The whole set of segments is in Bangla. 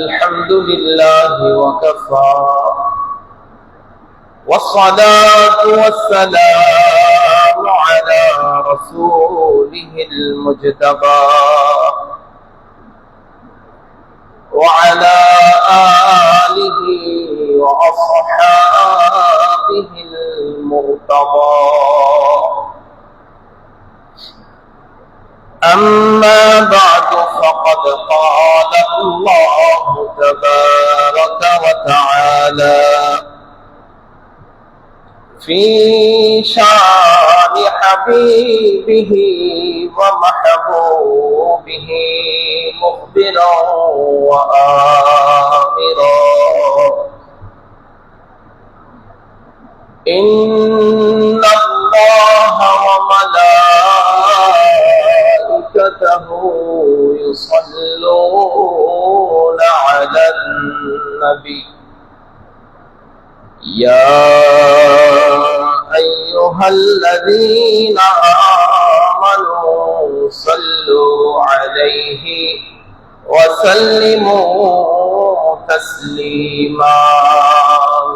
الحمد لله وكفى والصلاة والسلام على رسوله المجتبى وعلى آله وأصحابه المرتضى. أما بعد فقد قال الله تبارك وتعالى في شان حبيبه ومحبوبه مخبرا وآمرا: إن الله وملائكته يصلون على النبي يا أيها الذين آمنوا صلوا عليه وسلموا تسليما.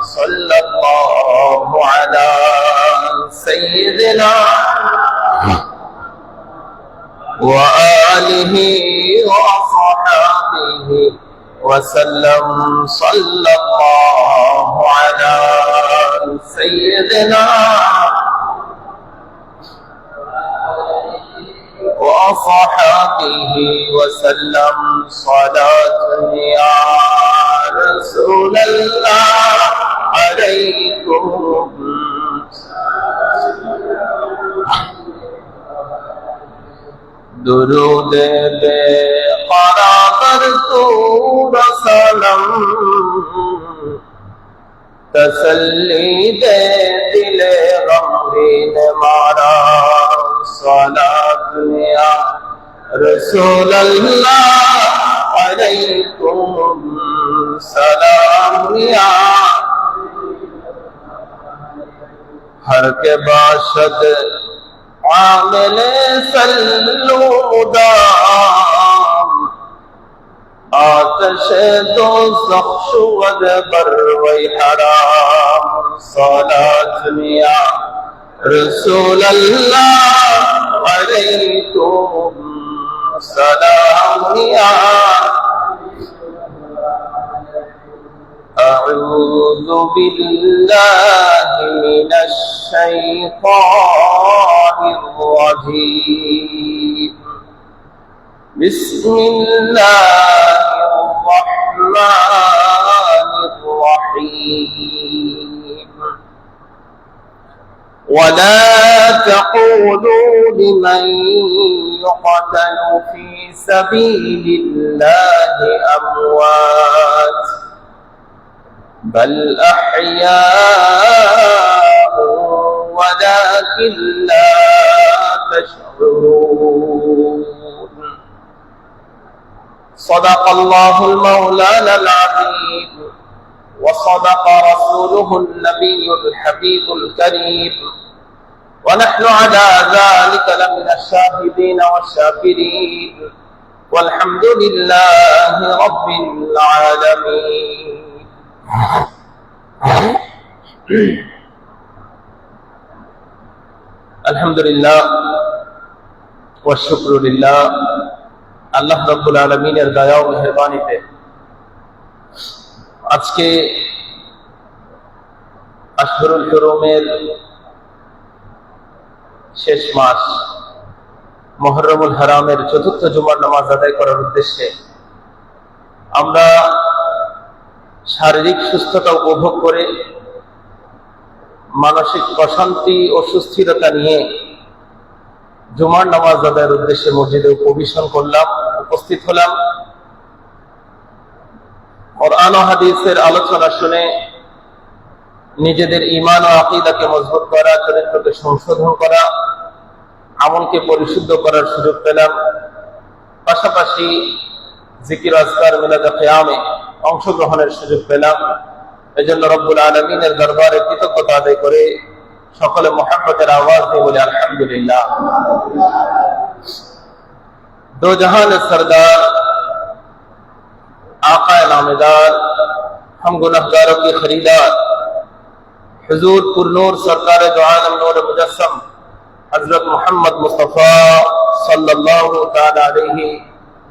صلى الله على سيدنا وآله وصحبه وسلم. صلى الله على سيدنا وصحبه وسلم صلاة يا رسول الله عليكم درود بقرابر تو رسلم تسلی دے دل غمگین مارا. صلاة یا رسول اللہ علیکم سلام یا ہر کے باشد عامل سلو مدام آتش دوزخ شود بر وی حرام. صلاة یا رسول اللہ علیکم سلام یا أعوذ بالله من الشيطان الرجيم. بسم الله الرحمن الرحيم. ولا تقولوا لمن يقتل في سبيل الله أموات بل أحياء ولكن لا تشعرون. صدق الله المولانا العظيم وصدق رسوله النبي الحبيب الكريم ونحن على ذلك لمن الشاهدين والشاكرين والحمد لله رب العالمين. আলহামদুলিল্লাহ ওয়া শুকরু লিল্লাহ। আল্লাহ রাব্বুল আলামিনের দয়া ও মেহেরবানিতে আজকে আশহুরুল হুরুমের শেষ মাস মুহররমুল হারামের চতুর্থ জুমার নামাজ আদায় করার উদ্দেশ্যে আমরা শারীরিক সুস্থতা উপভোগ করে মানসিক প্রশান্তি ও সুস্থিরতা নিয়ে জুমার নামাজ আদায়ের উদ্দেশ্যে মসজিদে উপবেশন করলাম, উপস্থিত হলাম। কোরআন ও হাদিসের আলোচনা শুনে নিজেদের ঈমান ও আকীদাকে মজবুত করা, চরিত্রকে সংশোধন করা, আমলকে পরিশুদ্ধ করার সুযোগ পেলাম। পাশাপাশি জিকির আজকার মিলাদ কিয়ামে অংশগ্রহণের সুযোগ পেলাম। এজন্য রব্বুল আলামিনের দরবারে কৃতজ্ঞতা আদায় করে সকলে মুহাব্বতের আওয়াজ দিয়ে বলে আলহামদুলিল্লাহ। दो जहान सरदार आका नामेदार, हम गुनहगारों की खरीदार, हुजूर पुरनूर सरकार दो आलम नूर मुजस्सम हजरत मोहम्मद मुस्तफा सल्लल्लाहु ताला अलैहि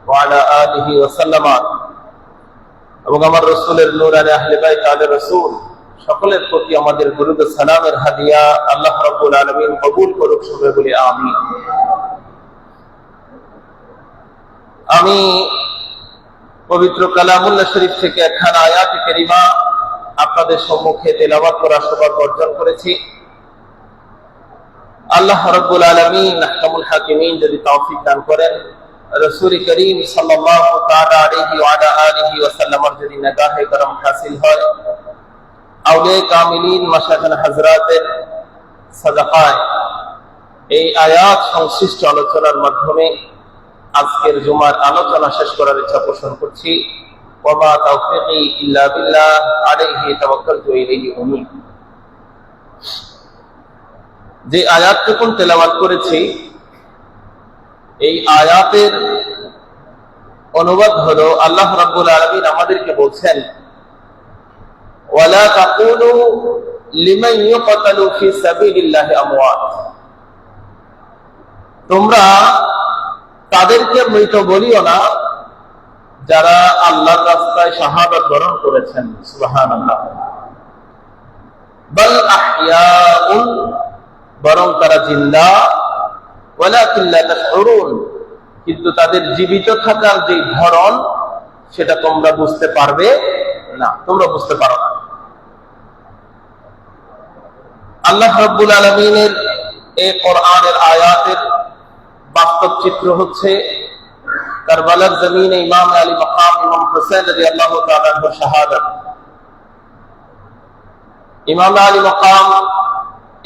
व अला आलिहि व सल्लम এবং আমার রাসূলের নূরানী আহলে বাইত আলে রাসূল সকলের প্রতি আমাদের দরুদ ও সালামের হাদিয়া আল্লাহ রাব্বুল আলামিন কবুল করুক, সবাই বলি আমিন। আমি পবিত্র কালামুল্লাহ শরীফ থেকে একখানা আয়াত কারিমা আপনাদের সম্মুখে তেলাওয়াত করার সৌভাগ্য অর্জন করেছি। আল্লাহ রাব্বুল আলামিন আহকামুল হাকিমিন যদি তৌফিক দান করেন, রাসূল করিম সাল্লাল্লাহু তাআলা আলাইহি ওয়া আলা আলিহি ওয়া সাল্লামের যদি নিগাহে করম হাসিল হয়, আউলিয়া কামিলিন মাশায়েখ হযরতের সাদাকায় এই আয়াত সংশ্লিষ্ট আলোচনার মাধ্যমে আজকের জুমার আলোচনা শেষ করার ইচ্ছা পোষণ করছি। ওয়া মা তাওফীকি ইল্লা বিল্লাহ আলাইহি তাওয়াক্কালতু ইলাইহি উনীব। যে আয়াতটুকু তেলাওয়াত করেছি, এই আয়াতের অনুবাদ হলো আল্লাহ রাব্বুল আলামিন আমাদেরকে বলছেন, ওয়ালা তাকুলু লিমান ইউকতালু ফি সাবিলিল্লাহি আমওয়াত। তোমরা তাদেরকে মৃত বলিও না যারা আল্লাহর রাস্তায় শাহাদাত বরণ করেছেন। সুবহানাল্লাহ। বাল আহইয়াউন, বরং তারা জিন্দা, ওয়ালাকিন লা তাশউরুন, কিন্তু তাদের জীবিত থাকার যে ধরন সেটা তোমরা বুঝতে পারবে না, তোমরা বুঝতে পারো না। আল্লাহ রাব্বুল আলামিনের এই কোরআনের আয়াতের বাস্তব চিত্র হচ্ছে কারবালার জমিনে ইমাম আলী মাকাম ইমাম হুসাইন রাদিয়াল্লাহু তাআলা আনহুর শাহাদাত। ইমাম আলী মাকাম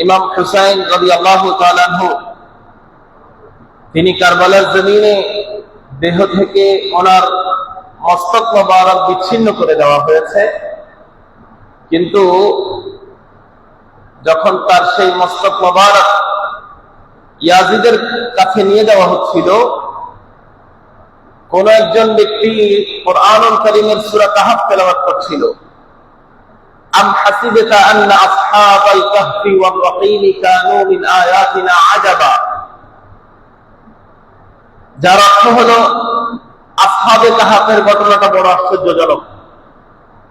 ইমাম হুসাইন রাদিয়াল্লাহু তাআলা আনহু তিনি কারবালার জমিনে দেহ থেকে ওনার মস্তক মোবারক বিচ্ছিন্ন করে দেওয়া হয়েছে, কিন্তু যখন তার সেই মস্তক মোবারক ইয়াজিদের কাছে নিয়ে যাওয়া হচ্ছিল, কোন একজন ব্যক্তি কুরআনুল কারীমের সূরা কাহফ তেলাওয়াত করছিল। আম হাসিবতা আন্না আসহাবাল কাহফি ওয়ার রাকিম কানু মিন আয়াতিনা আজাবা। যার অর্থ হলো আসহাবে কাহফের ঘটনাটা বড় আশ্চর্যজনক।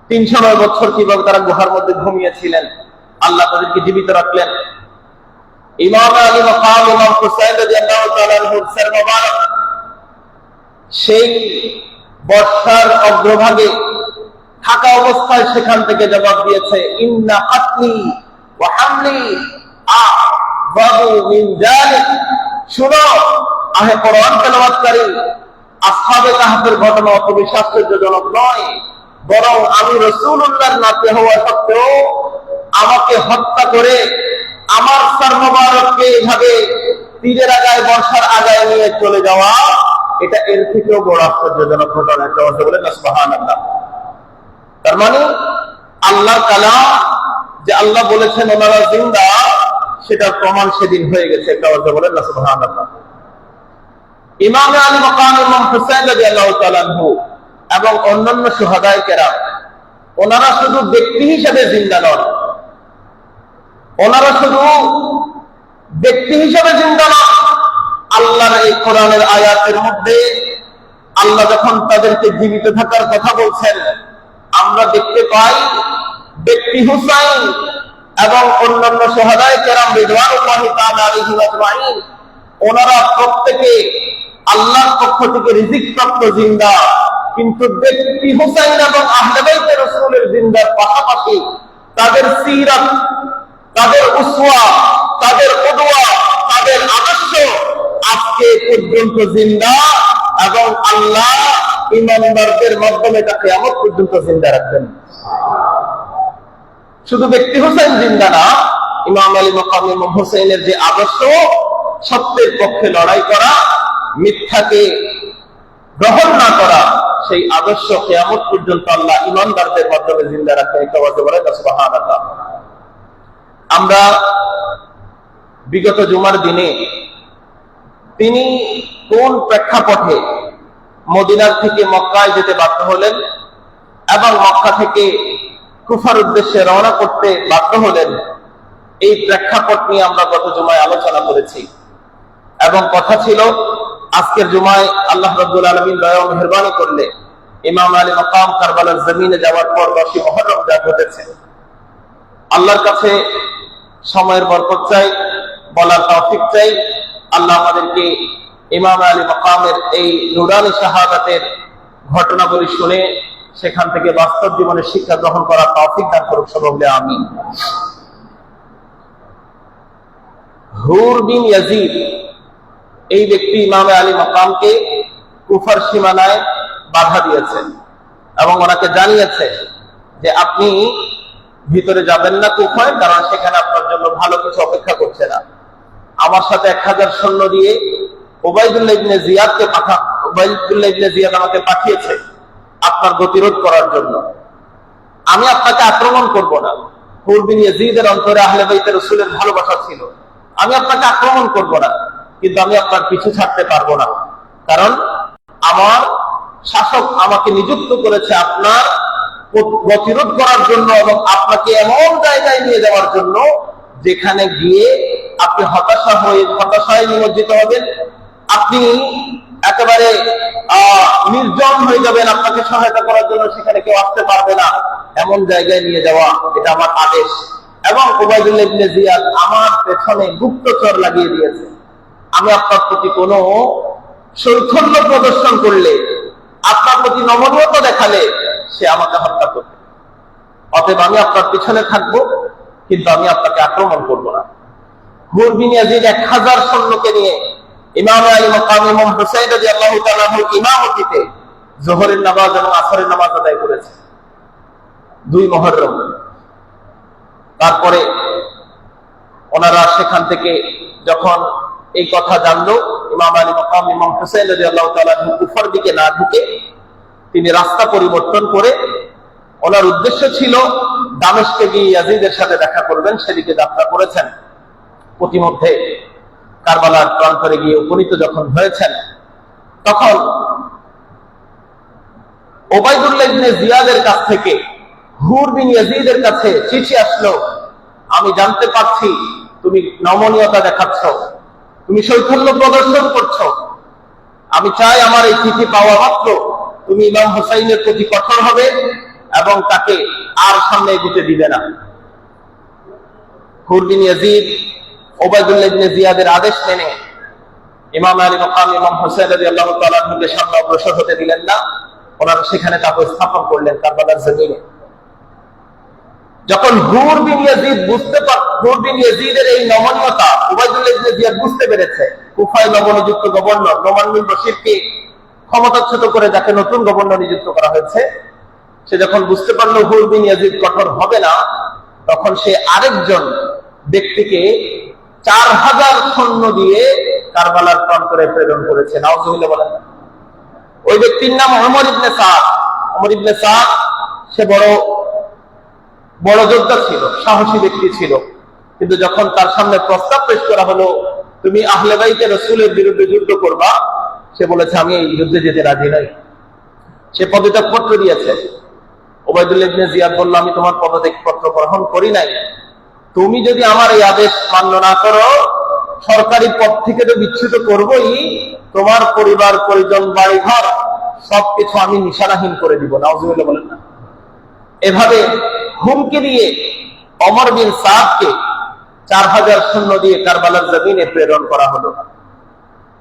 ৩০০ বছর কিভাবে তারা গুহার মধ্যে ঘুমিয়েছিলেন, আল্লাহ তাদেরকে জীবিত রাখলেন। ইমাম আলী মাকাম ইমাম হুসাইন রাদিয়াল্লাহু তাআলা আনহুর সর মোবারক সেই বর্ষার অগ্রভাগে থাকা অবস্থায় সেখান থেকে জবাব দিয়েছে, ইন্না কাতলি ওয়া হামলি আযাবু মিন যালিক। শুনো আহে কোরআন তেলাওয়াতকারী, আসহাবে কাহফের ঘটনা অত বেশি আশ্চর্যজনক নয়, বরং আমি রাসূলুল্লাহর নাতে হওয়া সত্ত্বেও আমাকে হত্যা করে আমার সর মোবারককে এভাবে তীরের আগায় বর্ষার আগায় নিয়ে চলে যাওয়া, এটা এর থেকেও বড় আশ্চর্যজনক ঘটনা। একটা কথা বলে না সুবহানাল্লাহ। তার মানে আল্লাহর কালাম যে আল্লাহ বলেছেন ওনারা জিন্দা, সেটার প্রমাণ সেদিন হয়ে গেছে। একটা কথা বলে না সুবহানাল্লাহ। ইমাম আলী মাকাম ইমাম হুসাইন রাদিয়াল্লাহু তাআলা আনহু এবং অন্যান্য শুহাদায়ে কেরাম, ওনারা শুধু ব্যক্তি হিসেবে জিন্দা নন, ওনারা শুধু ব্যক্তি হিসেবে জিন্দা নন। আল্লাহর এই কোরআনের আয়াতের মধ্যে আল্লাহ যখন তাদেরকে জীবিত থাকার কথা বলছেন, আমরা দেখতে পাই ব্যক্তি হুসাইন এবং অন্যান্য শুহাদায়ে কেরাম রিদওয়ানুল্লাহি তাআলা আলাইহিম আজমাইন, ওনারা প্রত্যেকে আল্লাহর পক্ষ থেকে রিজিক প্রাপ্ত জিন্দা। কিন্তু ব্যক্তি হুসাইন এবং আহলে বাইতে রাসূলের জিন্দার পাশাপাশি তাদের সিরাত, তাদের উসওয়া, তাদের কুদওয়া, তাদের আদর্শ আজকে পর্যন্ত জিন্দা, এবং আল্লাহ ঈমানদারদের মাধ্যমে তা কিয়ামত পর্যন্ত জিন্দা রাখবেন। শুধু ব্যক্তি হুসাইন জিন্দা না, ইমাম আলী মাকাম ইমাম হুসাইনের যে আদর্শ, সত্যের পক্ষে লড়াই করা, মিথ্যাকে গ্রহণ না করা, সেই আদর্শ কিয়ামত পর্যন্ত আল্লাহ ঈমানদারদের মাধ্যমে জিন্দা রাখেন। এটা বলে সুবহানাল্লাহ। আমরা বিগত জুমার দিনে তিনি কোন প্রেক্ষাপটে মদিনার থেকে মক্কায় যেতে বাধ্য হলেন এবং মক্কা থেকে কুফার উদ্দেশ্যে রওনা করতে বাধ্য হলেন, এই প্রেক্ষাপট নিয়ে আমরা গত জুমায় আলোচনা করেছি। এবং কথা ছিল আজকের জুমায় আল্লাহ রাব্বুল আলামিন দয়া ও মেহেরবানি করলে ইমাম আলী মাকাম কারবালার জমিনে যাওয়ার পর 10 মুহররম যা ঘটেছে, আল্লাহর কাছে সময়ের বরকত চাই, বলার তৌফিক চাই। আল্লাহ আমাদেরকে ইমাম আলী মাকামের এই নুরানি শাহাদাতের ঘটনাবলী শুনে সেখান থেকে বাস্তব জীবনের শিক্ষা গ্রহণ করার তৌফিক দান করুক, সবাই বলে আমিন। হুর বিন ইয়াজিদ এই ব্যক্তি ইমাম আলী মাকামকে কুফার সীমানায় বাধা দিয়েছেন এবং ওনাকে জানিয়েছে যে আপনি ভিতরে যাবেন না কুফায়, কারণ সেখানে আপনার জন্য ভালো কিছু অপেক্ষা করছে না। আমার সাথে 1000 সৈন্য দিয়ে উবাইদুল্লাহ ইবনে জিয়াদ আমাকে পাঠিয়েছে আপনার গতিরোধ করার জন্য। আমি আপনাকে আক্রমণ করব না। হুর বিন ইয়াজিদের অন্তরে আহলে বাইতে রাসূলের ভালোবাসা ছিল। আমি আপনাকে আক্রমণ করব না, কিন্তু আমি আপনার পিছু ছাড়তে পারবো না, কারণ আমার শাসক আমাকে নিযুক্ত করেছে আপনার প্রতিরোধ করার জন্য এবং আপনাকে এমন জায়গায় নিয়ে যাওয়ার জন্য যেখানে গিয়ে আপনি হতাশায় নিমজ্জিত হবেন, আপনি একেবারে নির্জন হয়ে যাবেন, আপনাকে সহায়তা করার জন্য সেখানে কেউ আসতে পারবে না, এমন জায়গায় নিয়ে যাওয়া এটা আমার আদেশ। এবং উবাইদুল্লাহ ইবনে জিয়াদ আমার পেছনে গুপ্তচর লাগিয়ে দিয়েছে। আমি আপনার প্রতি কোনো শৈথল্য প্রদর্শন করলে, আপনার প্রতি নমনীয়তা দেখালে সে আমাকে হত্যা করবে। অতএব আমি আপনার পিছনে থাকবো, কিন্তু আমি আপনাকে আক্রমণ করব না। হুর বিন ইয়াজিদ 1000 সৈন্যকে নিয়ে ইমাম আলী মাকাম ইমাম হুসাইন রাদিয়াল্লাহু তাআলা আনহুর ইমামতিতে যোহরের নামাজ এবং আসরের নামাজ আদায় করেছে 2 মুহররম। তারপরে ওনারা সেখান থেকে যখন এই কথা জানলো, ইমাম আলী মাকাম ইমাম হুসাইন রাদিয়াল্লাহু তাআলা আনহু কুফার দিকে না ঢুকে তিনি রাস্তা পরিবর্তন করে, ওনার উদ্দেশ্য ছিল দামেস্কে গিয়ে ইয়াজিদের সাথে দেখা করবেন, সেদিকে যাত্রা করেছেন। প্রতিমধ্যে কারবালার প্রান্তরে গিয়ে উপনীত যখন হয়েছেন, তখন উবাইদুল্লাহ ইবনে জিয়াদের কাছ থেকে হুর বিন ইয়াজিদের কাছে চিঠি আসলো, আমি জানতে পারছি তুমি নমনীয়তা দেখাচ্ছ, তুমি শৈথল্য প্রদর্শন করছো। আমি চাই আমার এই চিঠি পাওয়া মাত্র তুমি ইমাম হুসাইনের প্রতি কঠোর হবে এবং তাকে আর সামনে এগোতে দিবে না। হুর বিন ইয়াজিদ উবাইদুল্লাহ ইবনে জিয়াদের আদেশ মেনে ইমাম আলী মাকাম ইমাম হুসাইন রাদিয়াল্লাহু তাআলা আনহুকে সামনে অগ্রসর হতে দিলেন না। ওনারা সেখানে তাকে স্থাপন করলেন কারবালার জমিনে। যখন হুর বিন ইয়াজিদের এই নমনীয়তা উবাইদুল্লাহ ইবনে জিয়াদ বুঝতে পেরেছে, কুফায় নবনিযুক্ত গভর্নর নোমান বিন বশিরকে ক্ষমতাচ্যুত করে যাকে নতুন গভর্নর নিযুক্ত করা হয়েছে, সে যখন বুঝতে পারলো হুর বিন ইয়াজিদ কঠোর হবে না, তখন সে আরেকজন ব্যক্তিকে 4000 সৈন্য দিয়ে কারবালার প্রান্তরে প্রেরণ করেছে। নাউজুবিল্লাহ বলেন। ওই ব্যক্তির নাম ওমর ইবনে সাদ। ওমর ইবনে সাদ সে বড় যোদ্ধা ছিল, সাহসী ব্যক্তি ছিল, কিন্তু যখন তার সামনে প্রস্তাব পেশ করা হলো তুমি আহলে বাইতে রাসূলের বিরুদ্ধে যুদ্ধ করবা, সে বলেছে আমি এই যুদ্ধে যেতে রাজি নই। সে পদত্যাগ পত্র দিয়েছে। উবাইদুল্লাহ ইবনে জিয়াদ বলল, আমি তোমার পদত্যাগ পত্র গ্রহণ করি নাই, তুমি যদি আমার এই আদেশ মান্য না করো, সরকারি পদ থেকে তো বিচ্যুত করবোই, তোমার পরিবার পরিজন বাড়িঘর সবকিছু আমি নিশানাহীন করে দিব। নাউজুবিল্লাহ বলেন না। এভাবে হুমকি দিয়ে ওমর বিন সাদকে 4000 সৈন্য দিয়ে কারবালার জমিনে প্রেরণ করা হলো।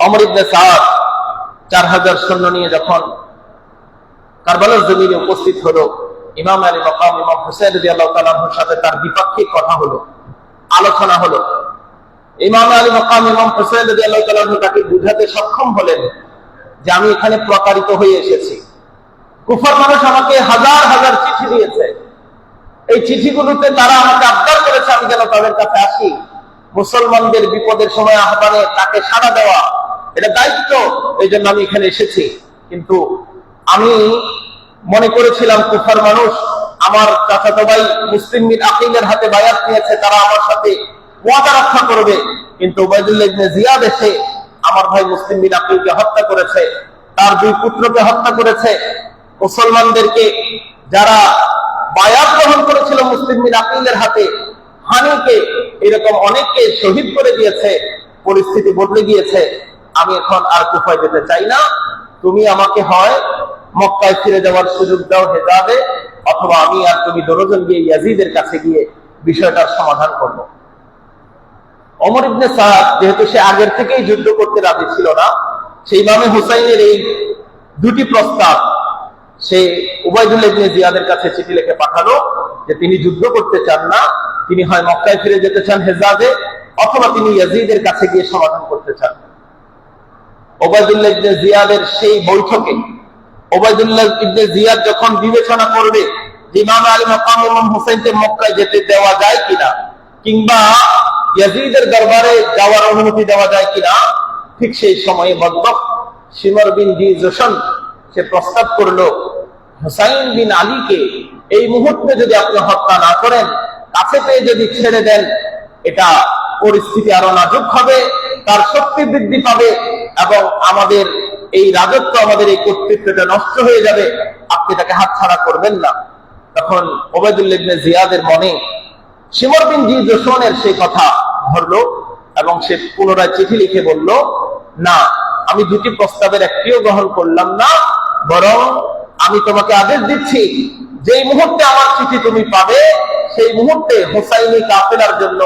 ওমর ইবনে সাদ 4000 সৈন্য নিয়ে যখন কারবালার জমিনে উপস্থিত হলো, ইমাম আলী মাকাম ইমাম হুসাইন রাদিয়াল্লাহু তাআলা আনহুর সাথে তার দ্বিপাক্ষিক কথা হলো, আলোচনা হলো। ইমাম আলী মাকাম ইমাম হুসাইন রাদিয়াল্লাহু তাআলা আনহু তাকে বুঝাতে সক্ষম হলেন যে আমি এখানে প্রতারিত হয়ে এসেছি। কুফার মানুষ আমাকে হাজার হাজার চিঠি দিয়েছে, এই চিঠিগুলোতে তারা আমাকে আবদার করেছে আমি যেন তাদের কাছে আসি, মুসলমানদের বিপদের সময় আহ্বানে তাকে সাড়া দেওয়া এটা দায়িত্ব, এই জন্য আমি এখানে এসেছি। কিন্তু আমি মনে করেছিলাম কুফার মানুষ আমার চাচাতো ভাই মুসলিম বিন আকিলের হাতে বায়াত নিয়েছে, তারা আমার সাথে ওয়াদা রক্ষা করবে, কিন্তু উবাইদুল্লাহ ইবনে জিয়াদ এসে আমার ভাই মুসলিম বিন আকিলকে হত্যা করেছে, তার 2 পুত্রকে হত্যা করেছে, মুসলমানদেরকে যারা বায়াত গ্রহণ করেছিল মুসলিম বিন আকিলের হাতে, হানিকে, এরকম অনেককে শহীদ করে দিয়েছে, পরিস্থিতি বদলে গিয়েছে। আমি এখন আর কুফায় যেতে চাই না, তুমি আমাকে হয় মক্কায় ফিরে যাওয়ার সুযোগ দাও হেজাবে, অথবা আমি আর তুমি দুজন গিয়ে ইয়াজিদের কাছে গিয়ে বিষয়টার সমাধান করব। ওমর ইবনে সাদ যেহেতু সে আগের থেকেই যুদ্ধ করতে রাজি ছিল না, সেই ইমামে হুসাইনের এই দুটি প্রস্তাব সে উবাইদুল্লাহ ইবনে জিয়াদের কাছে চিঠি লিখে পাঠালো যে তিনি যুদ্ধ করতে চান না, তিনি হয় মক্কায় ফিরে যেতে চান হেজাজে, অথবা তিনি ইয়াজিদের কাছে গিয়ে সমাধান করতে চান। উবাইদুল্লাহ ইবনে জিয়াদের সেই বৈঠকে উবাইদুল্লাহ ইবনে জিয়াদ যখন বিবেচনা করবে যে ইমাম আলী মাকাম ইমাম হুসাইনকে মক্কায় যেতে দেওয়া যায় কিনা, কিংবা ইয়াজিদের দরবারে যাওয়ার অনুমতি দেওয়া যায় কিনা, ঠিক সেই সময়ে বদবখ শিমর বিন জিজশন সে প্রস্তাব করলো, হুসাইন বিন আলীকে এই মুহূর্তে যদি আপনি হত্যা না করেন, কাছে পেয়ে যদি ছেড়ে দেন, এটা পরিস্থিতি আরো নাজুক হবে, তার শক্তি বৃদ্ধি পাবে এবং আমাদের এই রাজত্ব, আমাদের এই কর্তৃত্বটা নষ্ট হয়ে যাবে, আপনি তাকে হাতছাড়া করবেন না। তখন উবাইদুল্লাহ ইবনে জিয়াদের মনে শিমর বিন জিজশনের সেই কথা ধরলো এবং সে পুনরায় চিঠি লিখে বলল, না, আমি দুটি প্রস্তাবের একটিও গ্রহণ করলাম না, বরং আমি তোমাকে আদেশ দিচ্ছি, যেই মুহূর্তে আমার চিঠি তুমি পাবে সেই মুহূর্তে হুসাইনি কাফেলার জন্য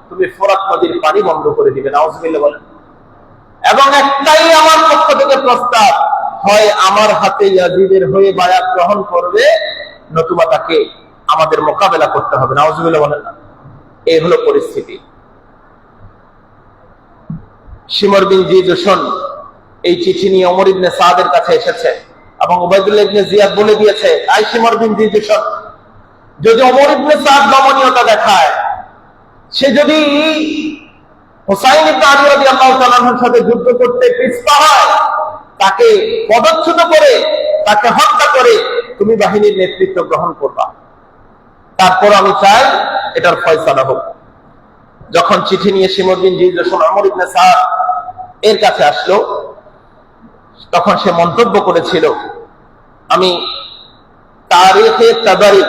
তুমি ফোরাত নদীর পানি বন্ধ করে দিবে। নাউজুবিল্লাহ বলেন। এবং একটাই আমার পক্ষ থেকে প্রস্তাব, হয় আমার হাতে ইয়াজিদের হয়ে বায়াত গ্রহণ করবে, নতুবা তাকে আমাদের মোকাবেলা করতে হবে। নাউজুবিল্লাহ বলেন না। এই হলো পরিস্থিতি। শিমর বিন জিজশন এই চিঠি নিয়ে ওমর ইবনে সাদের কাছে এসেছে এবং উবাইদুল্লাহ ইবনে জিয়াদ বলে দিয়েছে, আই শিমর বিন জিজশন, যদি ওমর ইবনে সাদ নমনীয়তা দেখায়, সে যদি হুসাইন ইবনে আলী রাদিয়াল্লাহু তাআলার সাথে যুদ্ধ করতে পিছপা হয়, তাকে পদচ্যুত করে, তাকে হত্যা করে তুমি বাহিনীর নেতৃত্ব গ্রহণ করবা। তারপর আমি চাই এটার ফয়সালা হোক। যখন চিঠি নিয়ে শিমর বিন জিজশন ওমর ইবনে সাদ এর কাছে আসলো, তখন সে মন্তব্য করেছিল, আমি তারিখে তাবারি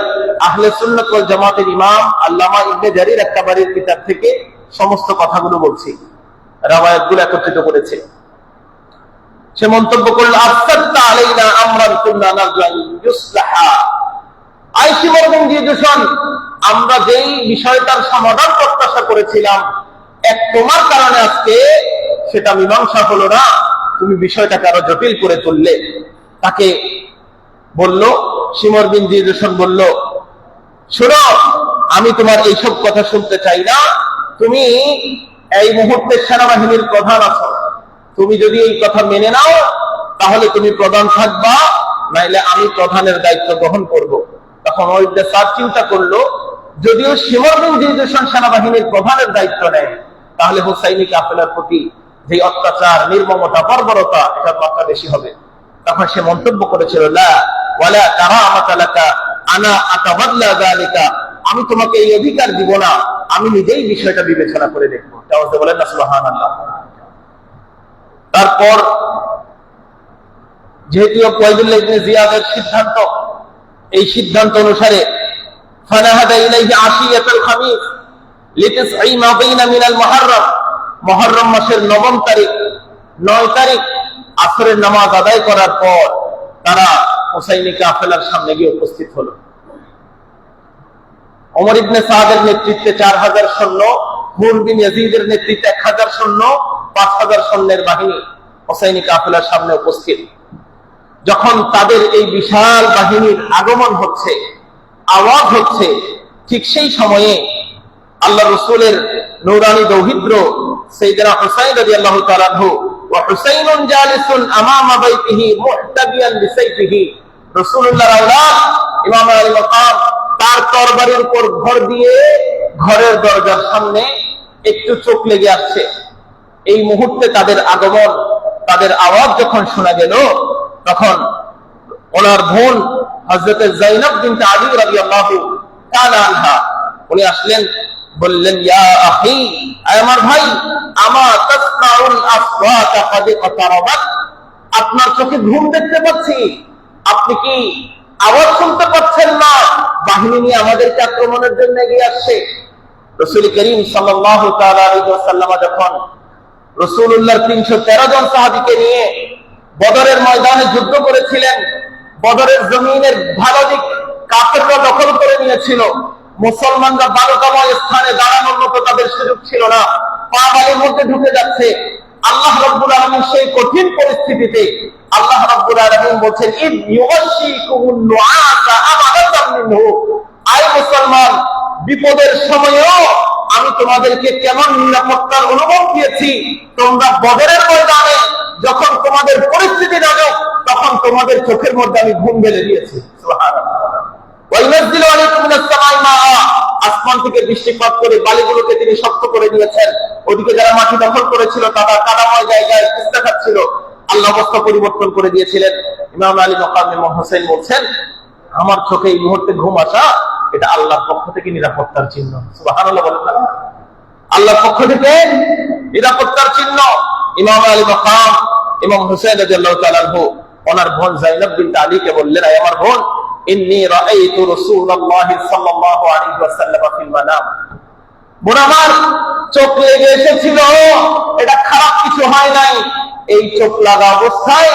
আহলে সুন্নাত ওয়াল জামাতের ইমাম আল্লামা ইবনে জারির আত-তাবারির কিতাব থেকে সমস্ত কথাগুলো বলছি, রাওয়ায়াতগুলো একত্রিত করেছে। সে মন্তব্য করল, আসাদতা আলাইনা আমরান কুননা নারজু ইউসলাহা। আই শিমর বিন জিজশন, আমরা যেই বিষয়টার সমাধান প্রত্যাশা করেছিলাম, এক তোমার কারণে আজকে সেটা মীমাংসা হলো না, তুমি বিষয়টাকে আরো জটিল করে তুললে। তাকে বলল, শিমর বিন জিজশন বলল, শোনো, আমি তোমার এইসব কথা শুনতে চাই না, তুমি এই মুহূর্তে সেনাবাহিনীর প্রধান আছো, তুমি যদি এই কথা মেনে নাও তাহলে তুমি প্রধান থাকবা, নাইলে আমি প্রধানের দায়িত্ব গ্রহণ করব। তখন ওই সাদ চিন্তা করলো, যদিও শিমর বিন জিজশন সেনাবাহিনীর প্রধানের দায়িত্ব নেয়, তাহলে হুসাইনি কাফেলার প্রতি যে অত্যাচার, নির্মমতা, বর্বরতা, এটার মাত্রা বেশি হবে। তখন সে মন্তব্য করেছিল, লা ওয়ালা কারামাতা লাকা আনা আতাওয়াল্লা যালিকা, আমি তোমাকে এই অধিকার দিব না, আমি নিজেই বিষয়টা বিবেচনা করে দেখব। তাওয়াজ্জুহ বলেন না সুবহানাল্লাহ। তারপর যেহেতু উবাইদুল্লাহ ইবনে জিয়াদের সিদ্ধান্ত, এই সিদ্ধান্ত অনুসারে ফানাহাদা ইলাইহি আশিয়াতুল খামিস লিতিসঈ মা বাইনা মিনাল মুহররম, মুহররম মাসের 9 তারিখ 9 তারিখ আসরের নামাজ আদায় করার পর তারা হুসাইনি কাফেলার সামনে গিয়ে উপস্থিত হলো। ওমর ইবনে সাদের নেতৃত্বে 4000 সৈন্য, হুর বিন ইয়াজিদের নেতৃত্বে 1000 সৈন্য, 5000 সৈন্যের বাহিনী হুসাইনি কাফেলার সামনে উপস্থিত। যখন তাদের এই বিশাল বাহিনীর আগমন হচ্ছে, আওয়াজ হচ্ছে, ঠিক সেই সময়ে আল্লাহ রাসূলের নূরানী দৌহিত্র সাইয়েদনা হুসাইন রাদিয়াল্লাহু তাআলা আনহু ওয়া হুসাইনুন জালিসুন আমামা বাইতিহি মুহতাবিয়ান বিসাইফিহি, রাসূলুল্লাহর আওলাদ ইমাম আলী মাকাম তার তরবারির উপর ভর দিয়ে ঘরের দরজার সামনে একটু চোখ লেগে আসছে। এই মুহূর্তে তাদের আগমন, তাদের আওয়াজ যখন শোনা গেল, তখন ওনার বোন হযরত যায়েনব বিনত আলী রাদিয়াল্লাহু তাআলা আনহা উনি আসলেন, বললেন, ইয়া আখি, আমার ভাই, আমা তাসমাউল আসওয়াতা ক্বাদ ইকতারাবাত, আপনার চোখে ঘুম দেখতে পাচ্ছি, আপনি কি আওয়াজ শুনতে পাচ্ছেন না, বাহিনী নিয়ে আমাদেরকে আক্রমণের জন্য এগিয়ে আসছে। রাসূল করিম সাল্লাল্লাহু তাআলা আলাইহি ওয়াসাল্লাম যখন রাসূলুল্লাহর 313 জন সাহাবীকে নিয়ে বদরের ময়দানে যুদ্ধ করেছিলেন, বদরের জমিনের ভালো দিক কাফেররা দখল করে নিয়েছিল, মুসলমানরা বালুকাময় স্থানে দাঁড়ানোর মতো তাদের সুযোগ ছিল না, পা বালির মধ্যে ঢুকে যাচ্ছে। আল্লাহ রাব্বুল আলামিন সেই কঠিন পরিস্থিতিতে আল্লাহ রাব্বুল আলামিন বলেন, ইদ ইউগাশিকুমুন নুআসা আমানাতাম মিনহু, আয় মুসলমান, বিপদের সময়ও আমি তোমাদেরকে কেমন নিরাপত্তার অনুভব দিয়েছি। তোমরা বদরের ময়দানে যখন তোমাদের পরিস্থিতি নাজুক, তখন তোমাদের চোখের মধ্যে আমি ঘুম ঢেলে দিয়েছি। সুবহানাল্লাহ। ওয়াইনাজ্জিলু আলাইকুম মিনাস সামাই মাআ, আসমান থেকে বৃষ্টিপাত করে বালিগুলোকে তিনি শক্ত করে দিয়েছেন। ওদিকে যারা মাটি দখল করেছিল তারা কাদাময় জায়গায় কিস্তা খাচ্ছিল, আল্লাহ অবস্থা পরিবর্তন করে দিয়েছিলেন। ইমাম আলী মাকাম ইমাম হোসেন বলছেন, আমার চোখে এই মুহূর্তে ঘুম আসা, এটা আল্লাহর পক্ষ থেকে নিরাপত্তার চিহ্ন। সুবহানাল্লাহ বলেন না? আল্লাহর পক্ষ থেকে নিরাপত্তার চিহ্ন। ইমাম আলী মাকাম ইমাম হোসেন রাদিয়াল্লাহু তাআলা আনহু ওনার বোন যায়েনব বিনতে আলীকে বললেন, আয় আমার বোন, ইন্নী রাআইতু রাসূলুল্লাহ সাল্লাল্লাহু আলাইহি ওয়াসাল্লাম ফিল মানাম। বোন আমার, চোখ লেগে এসেছিল, এটা খারাপ কিছু হয় নাই। এই চোখ লাগা অবস্থায়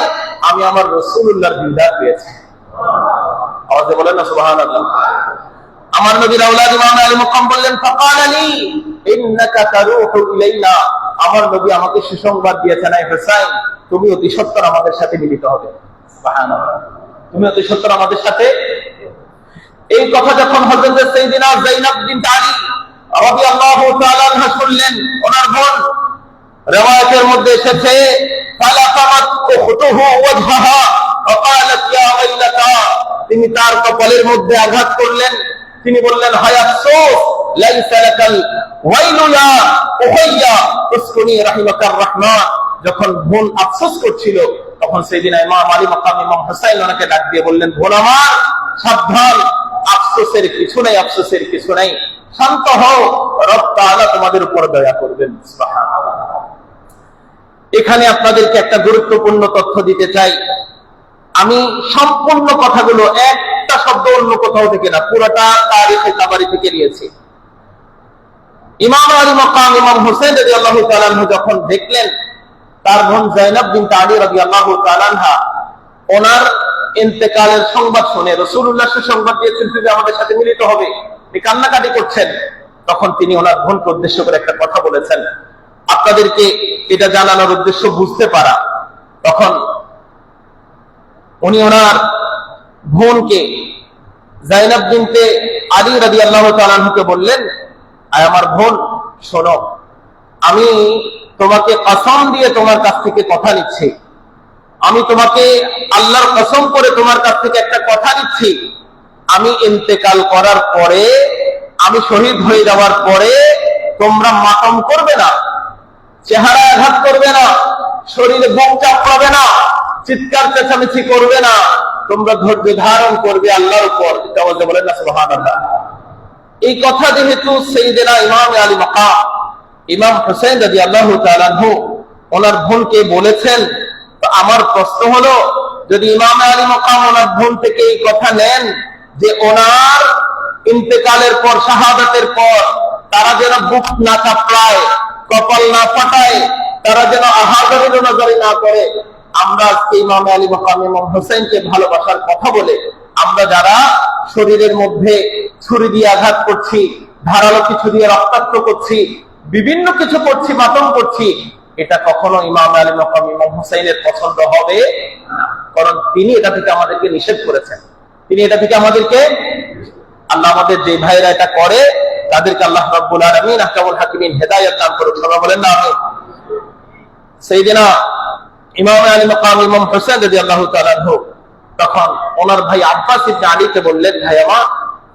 আমি আমার রাসূলুল্লাহর দিদার পেয়েছি। আওয়াজে বলেন না সুবহানাল্লাহ। আমার নবীর আওলাদ ইমাম আলী মাকাম বললেন, ফাকালা লি ইন্নাকা তারুহু ইলাইনা, আমার নবী আমাকে সুসংবাদ দিয়েছেন, আয় হুসাইন, তুমি অতি সত্বর আমাদের সাথে মিলিত হবে। সুবহানাল্লাহ, তুমি অতি সত্বর আমাদের সাথে। এই কথা যখন হযরত সাইয়্যিদা যায়েনব বিনতে আলী রাদিয়াল্লাহু তাআলা আনহা শুনলেন, ওনার বোন, riwayat-এর মধ্যে এসেছে, ফালাকামাত উখতুহু ওয়াজহাহা ওয়া ক্বালাত ইয়া ওয়াইলাতা, তিনি তার কপালের মধ্যে আঘাত করলেন, তিনি বললেন, হায় আফসোস, লাইসা লাকাল ওয়াইলু ইয়া উখাইয়া উসকুনি রাহিমাকার রাহমান। যখন বোন আফসোস করছিল, তখন সেদিন ইমাম আলী মাকাম ইমাম হোসেন ওনাকে ডাক দিয়ে বললেন, বোন আমার, সাবধান, আফসোসের কিছু নাই, আফসোসের কিছু নাই, শান্ত হও, রব তাআলা তোমাদের উপর দয়া করবেন। সুবহানাল্লাহ। এখানে আপনাদেরকে একটা গুরুত্বপূর্ণ তথ্য দিতে চাই। আমি সম্পূর্ণ কথাগুলো একটা শব্দ অন্য কোথাও থেকে না, পুরোটা তারিখে তাবারি থেকে নিয়েছি। ইমাম আলী মাকাম ইমাম হোসেন রাদিয়াল্লাহু তাআলা আনহু যখন দেখলেন তার বোন যায়েনব বিনতে আলী রাদিয়াল্লাহু তাআলা আনহা ওনার ইন্তেকালের সংবাদ শুনে, রাসূলুল্লাহ সংবাদ দিয়েছেন যে আমাদের সাথে মিলিত হবে, তিনি কান্নাকাটি করছেন, তখন তিনি ওনার বোনকে উদ্দেশ্য করে একটা কথা বলেছেন, আপনাদেরকে এটা জানানোর উদ্দেশ্য বুঝতে পারা। তখন উনি ওনার বোনকে যায়েনব বিনতে আলী রাদিয়াল্লাহু তাআলা আনহুকে বললেন, আয় আমার বোন, শোনো, আমি তোমাকে কসম দিয়ে তোমার কাছ থেকে কথা নিচ্ছি, আমি তোমাকে আল্লাহর কসম করে তোমার কাছ থেকে একটা কথা নিচ্ছি, আমি ইন্তেকাল করার পরে, আমি শহীদ হয়ে যাওয়ার পরে তোমরা মাতম করবে না, চেহারা আঘাত করবে না, শরীরে বুক চাপড়াবে না, চিৎকার চেঁচামেচি করবে না, তোমরা ধৈর্য ধারণ করবে আল্লাহর উপর। বলেন না সুবহানাল্লাহ। এই কথা যেহেতু সাইয়্যিদনা ইমাম আলী মাকাম ইমাম হোসেন রাদিয়াল্লাহু তাআলা আনহু ওনার বোনকে বলেছেন, তো আমার প্রশ্ন হলো, যদি ইমাম আলী মাকাম ওনার বোন থেকে এই কথা নেন যে ওনার ইন্তেকালের পর, শাহাদাতের পর তারা যেন বুক না চাপড়ায়, কপাল না ফাটায়, তারা যেন আহাজারি নজরি না করে, আমরা আজকে ইমাম আলী মাকাম ইমাম হোসেনকে ভালোবাসার কথা বলে আমরা যারা শরীরের মধ্যে ছুরি দিয়ে আঘাত করছি, ধারালো কিছু দিয়ে রক্তাক্ত করছি, বিভিন্ন কিছু করছি, মাতম করছি, এটা কখনো ইমাম আলী মাকাম ইমাম হোসেনের পছন্দ হবে না, কারণ তিনি এটা থেকে আমাদেরকে নিষেধ করেছেন। তিনি এটা থেকে আমাদেরকে, আল্লাহ আমাদের যে ভাইরা এটা করে তাদেরকে আল্লাহ রাব্বুল আলামিন আহকামুল হাকিমিন হেদায়েত দান করুন। সবাই বলেন না আমিন। সাইয়েদনা ইমাম আলী মাকাম ইমাম হোসেন রাদিয়াল্লাহু তাআলা আনহু তখন ওনার ভাই আব্বাস ইবনে আলীকে বললেন, ভাই আমার,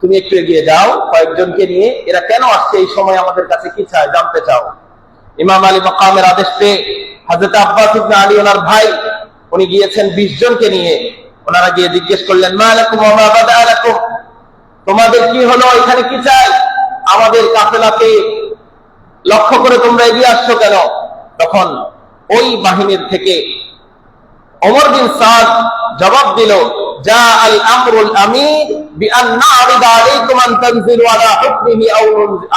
তুমি একটু এগিয়ে যাও, কয়েকজনকে নিয়ে, এরা কেন আসছে এই সময়, আমাদের কাছে কি চায় জানতে চাও। ইমাম আলী মাকামের আদেশ পেয়ে হযরত আব্বাস ইবনে আলী ওনার ভাই, উনি গিয়েছেন 20 জনকে নিয়ে। ওনারা গিয়ে জিজ্ঞেস করলেন, মা লাকুম ওয়া মা বাদা লাকুম, তোমাদের কি হলো, এখানে কি চাই, আমাদের কাফেলাকে লক্ষ্য করে তোমরা এগিয়ে আসছো কেন? তখন ওই বাহিনীর থেকে ওমর বিন সাদ জবাব দিল, জা আল আমরুল আমিন বিআন না'রিদা আলাইকুম আন তানজিলু আলা হুকমিহি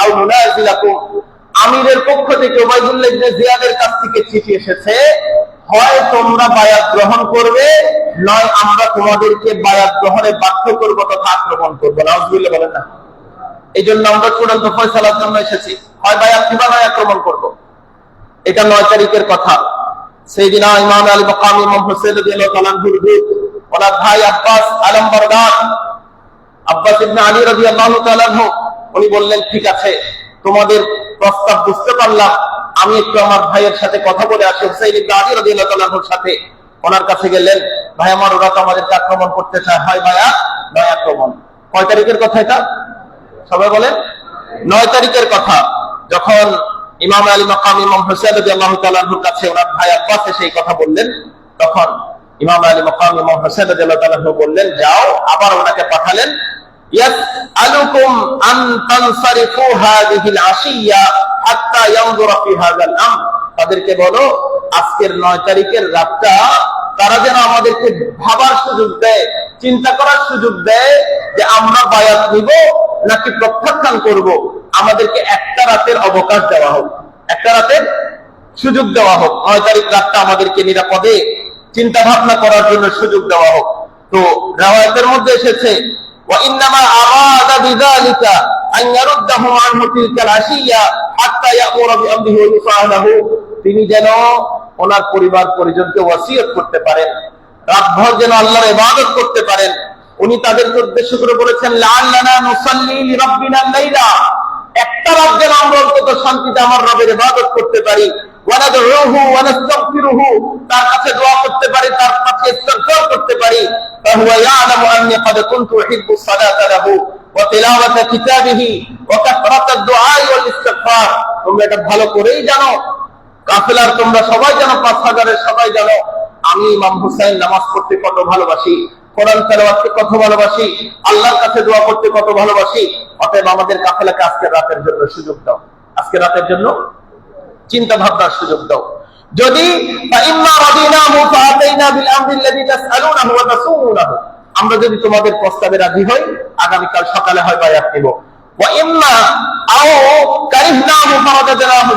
আও নুনাজিলাকুম। আমিরের পক্ষ থেকে উবাইদুল্লাহ ইবনে জিয়াদের কাছ থেকে চিঠি এসেছে, হয় তোমরা বায়াত গ্রহণ করবে, নয় আমরা তোমাদেরকে বায়াত গ্রহণে বাধ্য করব তথা আক্রমণ করবো। নাউজুবিল্লাহ বলেন না। এই জন্য আমরা চূড়ান্ত ফয়সালার জন্য এসেছি, হয় বায়াত কিংবা নয় আক্রমণ করব। এটা 9 তারিখের কথা। সাইয়েদিনা ইমাম আলী মাকামি ইমাম হুসাইন রাদিয়াল্লাহু তাআলা আনহুর ওনার ভাই আব্বাস আলমবরদার আব্বাস ইবনে আলী রাদিয়াল্লাহু তাআলা আনহু উনি বললেন, ঠিক আছে তোমাদের প্রস্তাব বুঝতে পারলাম, আমি একটু আমার ভাইয়ের সাথে কথা বলে আসি। হুসাইন ইবনে আলী রাদিয়াল্লাহু তাআলা আনহুর সাথে ওনার কাছে গেলেন, ভাই আমার ওরা তো আমাদেরকে আক্রমণ করতে চায়, হয় বায়াত নয় আক্রমণ। কয় তারিখের কথা এটা? সবাই বলেন। 9 তারিখের কথা। যখন ইমাম আলী মাকামি ইমাম হুসাইন রাদিয়াল্লাহু তাআলা আনহুর কাছে ওনার ভাই আব্বাস সেই কথা বললেন, তখন ইমাম আলী মাকামি ইমাম হুসাইন রাদিয়াল্লাহু তাআলা আনহু বললেন, যাও। আবার ওনাকে পাঠালেন, ইয়াসআলুকুম আন তানসারিফু হাযিহিল আশিয়া হাত্তা ইয়ানজুরা ফি হাযাল আমর। তাদেরকে বলো আজকের 9 তারিখের রাতটা তারা যেন আমাদেরকে ভাবার সুযোগ দেয়, চিন্তা করার সুযোগ দেয় যে আমরা বায়াত নিব নাকি প্রত্যাখ্যান করব। আমাদেরকে একটা রাতের অবকাশ দেওয়া হোক, একটা রাতের সুযোগ দেওয়া হোক। 9 তারিখ রাতটা আমাদেরকে নিরাপদে চিন্তা ভাবনা করার জন্য সুযোগ দেওয়া হোক। তো রিওয়ায়াতের মধ্যে এসেছে, ওয়া ইন্নামা আরাদা বিযালিকা আন ইয়ারুদ্দাহুম আনহু তিলকাল আশিয়া হাত্তা ইয়ামুরা বিআমরিহি ওয়া ইফআলাহু। তিনি যেন ওনার পরিবার পরিজনকে ওয়াসিয়ত করতে পারেন, রাতভর যেন আল্লাহর ইবাদত করতে পারেন। উনি তাদেরকে উদ্দেশ্য করে বলেছেন, লাআল্লানা নুসাল্লি লিরাব্বিনা লাইলা, একটা রাত যেন আমরা অন্তত শান্তিতে আমার রবের ইবাদত করতে পারি, ওয়া নাদউহু ওয়া নাস্তাগফিরুহু, তার কাছে দোয়া করতে পারি, তার কাছে ইস্তিগফার করতে পারি। ফাহুয়া ইয়ালামু আন্নী ক্বাদ কুনতু উহিব্বু সালাতা লাহু ওয়া তিলাওয়াতা কিতাবিহি ওয়া কাসরাতাদ দুআ ওয়াল ইস্তিগফার। তোমরা এটা ভালো করেই জানো, কাফেলার তোমরা সবাই জানো, 5000-এর সবাই জানো আমি ইমাম হুসাইন নামাজ পড়তে কত ভালোবাসি, কোরআন তেলাওয়াতকে কত ভালোবাসি, আল্লাহর কাছে দোয়া করতে কত ভালোবাসি। অতএব আমাদের কাফেলাকে আজকের রাতের জন্য সুযোগ দাও, আজকের রাতের জন্য চিন্তা ভাবনার সুযোগ দাও। যদি আমরা যদি তোমাদের প্রস্তাবে রাজি হই, আগামীকাল সকালে হয় বায়াত নিব।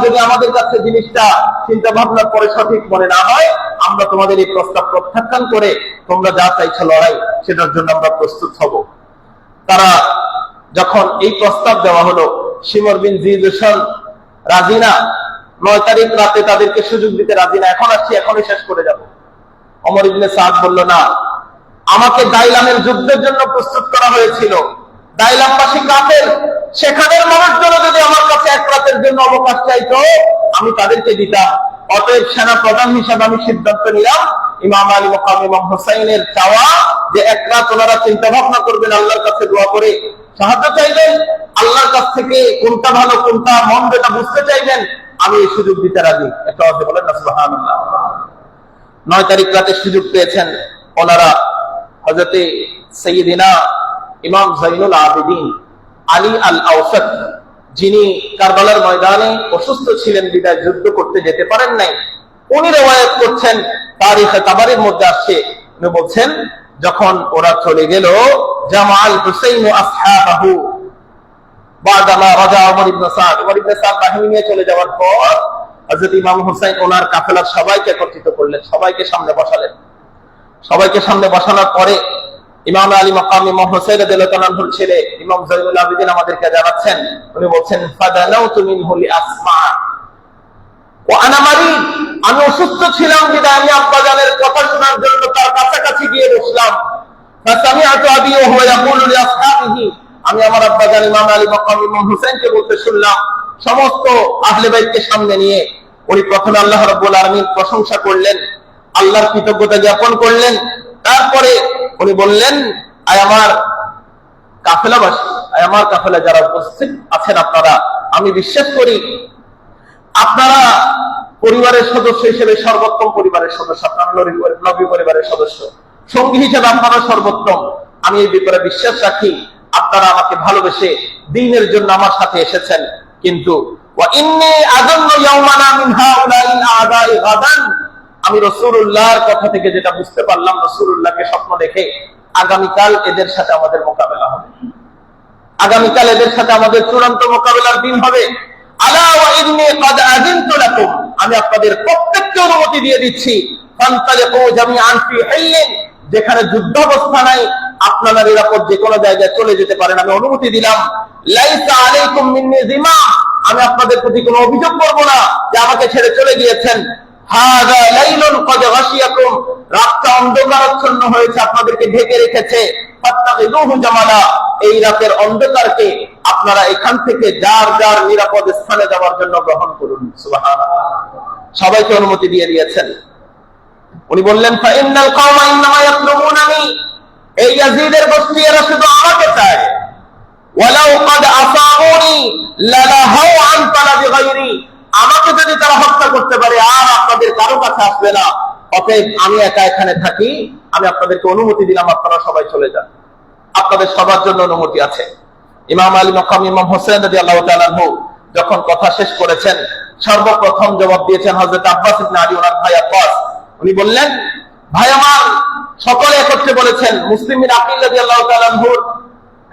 যদি আমাদের কাছে জিনিসটা চিন্তা ভাবনার পরে সঠিক মনে না হয়, আমরা তোমাদের এই প্রস্তাব প্রত্যাখ্যান করে তোমরা যা চাইছো লড়াই, সেটার জন্য আমরা প্রস্তুত হব। তারা যখন এই প্রস্তাব দেওয়া হলো, শিমর বিন জিদুশন রাজি না, 9 তারিখ রাতে তাদেরকে সুযোগ দিতে রাজি না, এখন আসছি এখনই শেষ করে যাব। ওমর ইবনে সাদ বলল, না, আমাকে দাইলামের যুদ্ধের জন্য প্রস্তুত করা হয়েছিল, দাইলামবাসী কাফের, সেখানের মানুষজন যদি আমার কাছে এক রাতের জন্য অবকাশ চাইতো আমি তাদেরকে দিতাম। অতএব সেনা প্রধান হিসাবে আমি সিদ্ধান্ত নিলাম, ইমাম আলী মাকাম ইমাম হুসাইনের চাওয়া যে এক রাত ওনারা চিন্তা ভাবনা করবেন, আল্লাহর কাছে দোয়া করে সাহায্য চাইবেন, আল্লাহর কাছ থেকে কোনটা ভালো কোনটা মন্দ এটা বুঝতে চাইবেন, আমি এই সুযোগ দিতে রাজি। একটা কথা বলেন না সুবহানাল্লাহ। 9 তারিখ রাতে সুযোগ পেয়েছেন ওনারা। হযরতে সাইয়্যিদিনা ইমাম যাইনুল আবেদিন আলী আল আওসাত, যিনি কারবালার ময়দানে অসুস্থ ছিলেন, বিদায় যুদ্ধ করতে যেতে পারেন নাই, উনি রিওয়ায়াত করছেন, তারিখে তাবারির মধ্যে আসছে, উনি বলছেন যখন ওরা চলে গেল, জামাআল হুসাইন আসহাবাহু বাদামা রাজা ওমর ইবনে সাদ, ওমর ইবনে সাদ বাহিনী নিয়ে চলে যাওয়ার পর হযরত ইমাম হুসাইন ওনার কাফেলার সবাইকে একত্রিত করলেন, সবাইকে সামনে বসালেন। সবাইকে সামনে বসানোর পরে ইমাম আলী মাকাম ইমাম হুসাইন রাদিয়াল্লাহু তাআলা আনহুর ছেলে ইমাম যাইনুল আবেদিন আমাদেরকে জানাচ্ছেন, উনি বলছেন, ফাদানাউতু মিনহু লিআসমা ওয়া আনা মারিদ, আমি অসুস্থ ছিলাম বিধায় আমি আব্বাজানের কথা শোনার জন্য তার কাছাকাছি গিয়ে বসলাম। ফাসামিআতু আবি ওয়া হুয়া ইয়াকুলু লিআসহাবিহি, আমি আমার আব্বাজান ইমাম আলী মাকাম ইমাম হুসাইনকে বলতে শুনলাম, সমস্ত আহলে বাইতকে সামনে নিয়ে উনি প্রথমে আল্লাহ রাব্বুল আলামিন প্রশংসা করলেন, আল্লাহর কৃতজ্ঞতা জ্ঞাপন করলেন। তারপরে উনি বললেন, আয় আমার কাফেলাবাসী, আয় আমার কাফেলা যারা উপস্থিত আছেন আপনারা, আমি বিশ্বাস করি আপনারা পরিবারের সদস্য হিসেবে সর্বোত্তম পরিবারের সদস্য, আপনারা নবী পরিবারের সদস্য, সঙ্গী হিসেবে আপনারা সর্বোত্তম। আমি এই ব্যাপারে বিশ্বাস রাখি আপনারা আমাকে ভালোবেসে দ্বীনের জন্য আমার সাথে এসেছেন। কিন্তু ওয়া ইন্নী আযান্নু ইয়াওমানা মিন হাউলাইল আ'দাই গাদান, আমি রাসূলুল্লাহর কথা থেকে যেটা বুঝতে পারলাম, রাসূলুল্লাহকে স্বপ্ন দেখে, আগামীকাল এদের সাথে আমাদের মোকাবেলা হবে, আগামীকাল এদের সাথে আমাদের চূড়ান্ত মোকাবেলার দিন হবে। আলা ওয়া ইন্নী ক্বাদ আযিনতু লাকুম, আমি আপনাদের প্রত্যেককে অনুমতি দিয়ে দিচ্ছি, ফান্তালিকু জামিআন ফি হিল্লিন, যেখানে যুদ্ধাবস্থা নাই আপনারা নিরাপদ যে কোনো জায়গায় চলে যেতে পারেন, আমি অনুমতি দিলাম। লাইসা আলাইকুম মিন্নী যিমা, আমি আপনাদের প্রতি কোনো অভিযোগ করব না যে আমাকে ছেড়ে চলে গিয়েছেন। হাযা লাইলুন ক্বাদ গাশিয়াকুম, রাতটা অন্ধকারাচ্ছন্ন হয়েছে, আপনাদেরকে ঢেকে রেখেছে। ফাত্তাখিযুহু জামালা, এই রাতের অন্ধকারকে আপনারা এখান থেকে যার যার নিরাপদ স্থানে যাওয়ার জন্য গ্রহণ করুন। সুবহানাল্লাহ, সবাইকে অনুমতি দিয়ে দিয়েছেন। উনি বললেন ফাইন্নাল কওমা ইন্নামা ইয়াতলুবুনানি, এই ইয়াজিদের গোষ্ঠী এরা শুধু আমাকে চায়। ওয়ালাউ ক্বাদ আসাবুনি লালাহাউ আন তালাবি গায়রি, আমাকে যদি তারা হত্যা করতে পারে আর আপনাদের কারো কাছে আসবে না। অতএব আমি একা এখানে থাকি, আমি আপনাদেরকে অনুমতি দিলাম, আপনারা সবাই চলে যান, আপনাদের সবার জন্য অনুমতি আছে। ইমাম আলী মাকাম ইমাম হোসেন রাদিয়াল্লাহু তাআলা আনহু যখন কথা শেষ করেছেন, সর্বপ্রথম জবাব দিয়েছেন হযরত আব্বাস ইবনে আলী, ওনার ভাই আব্বাস। উনি বললেন, ভাই আমার, সকলে একত্রে বলেছেন মুসলিম বিন আকিল রাদিয়াল্লাহু তাআলা আনহুর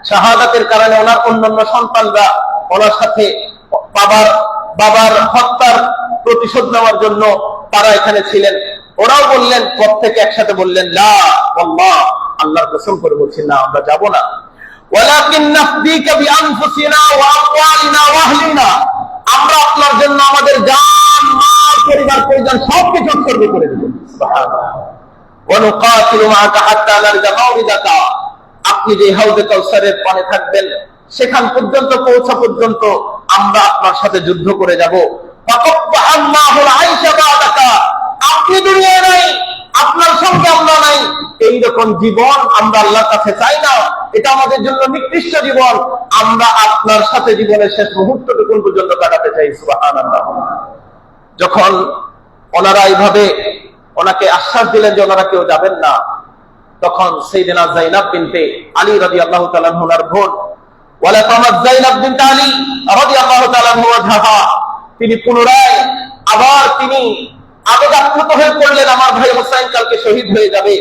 শাহাদাতের কারণে ওনার অন্যান্য সন্তানরা ওনার সাথে বাবার হত্যার প্রতিশোধ নেওয়ার জন্য তারা এখানে ছিলেন। ওরাও বললেন, প্রত্যেকে একসাথে বললেন, লা ওয়াল্লাহ, আল্লাহর কসম করে বলছি, না, আমরা যাব না। ওয়ালাকিন নাফদিকা বিআনফুসিনা ওয়া আমওয়ালিনা ওয়া আহলিনা, আমরা আপনার জন্য আমাদের জান, মাল, পরিবার পরিজন সবকিছু উৎসর্গ করে দেব। সুবহানাল্লাহ। ওয়া নুকাতিলু মাআকা হাত্তা নারজা মাউরিদাকা, আপনি যে হাউজে কাউসারের পানে থাকবেন সেখান পর্যন্ত পৌঁছা পর্যন্ত আমরা আপনার সাথে যুদ্ধ করে যাব। ফাকাফফাআল্লাহুল আইশা বাদাকা, আপনি দুনিয়ায় নাই, আপনার সঙ্গে আমরা নাই, এইরকম জীবন আমরা আল্লাহর কাছে চাই না, এটা আমাদের জন্য নিকৃষ্ট জীবন, আমরা আপনার সাথে জীবনের শেষ মুহূর্তটুকু পর্যন্ত কাটাতে চাই। সুবহানাল্লাহ। যখন ওনারা এইভাবে ওনাকে আশ্বাস দিলেন যে ওনারা কেউ যাবেন না, তখন সাইয়েদনা যায়েনব বিনতে আলী রাদিয়াল্লাহু তাআলা আনহার বোন ওয়ালা তামাত যায়েনব বিনতে আলী রাদিয়াল্লাহু তাআলা আনহা, তিনি পুনরায় আবার তিনি আবেগাপ্লুত হয়ে পড়লেন, আমার ভাই হোসেন কালকে শহীদ হয়ে যাবে,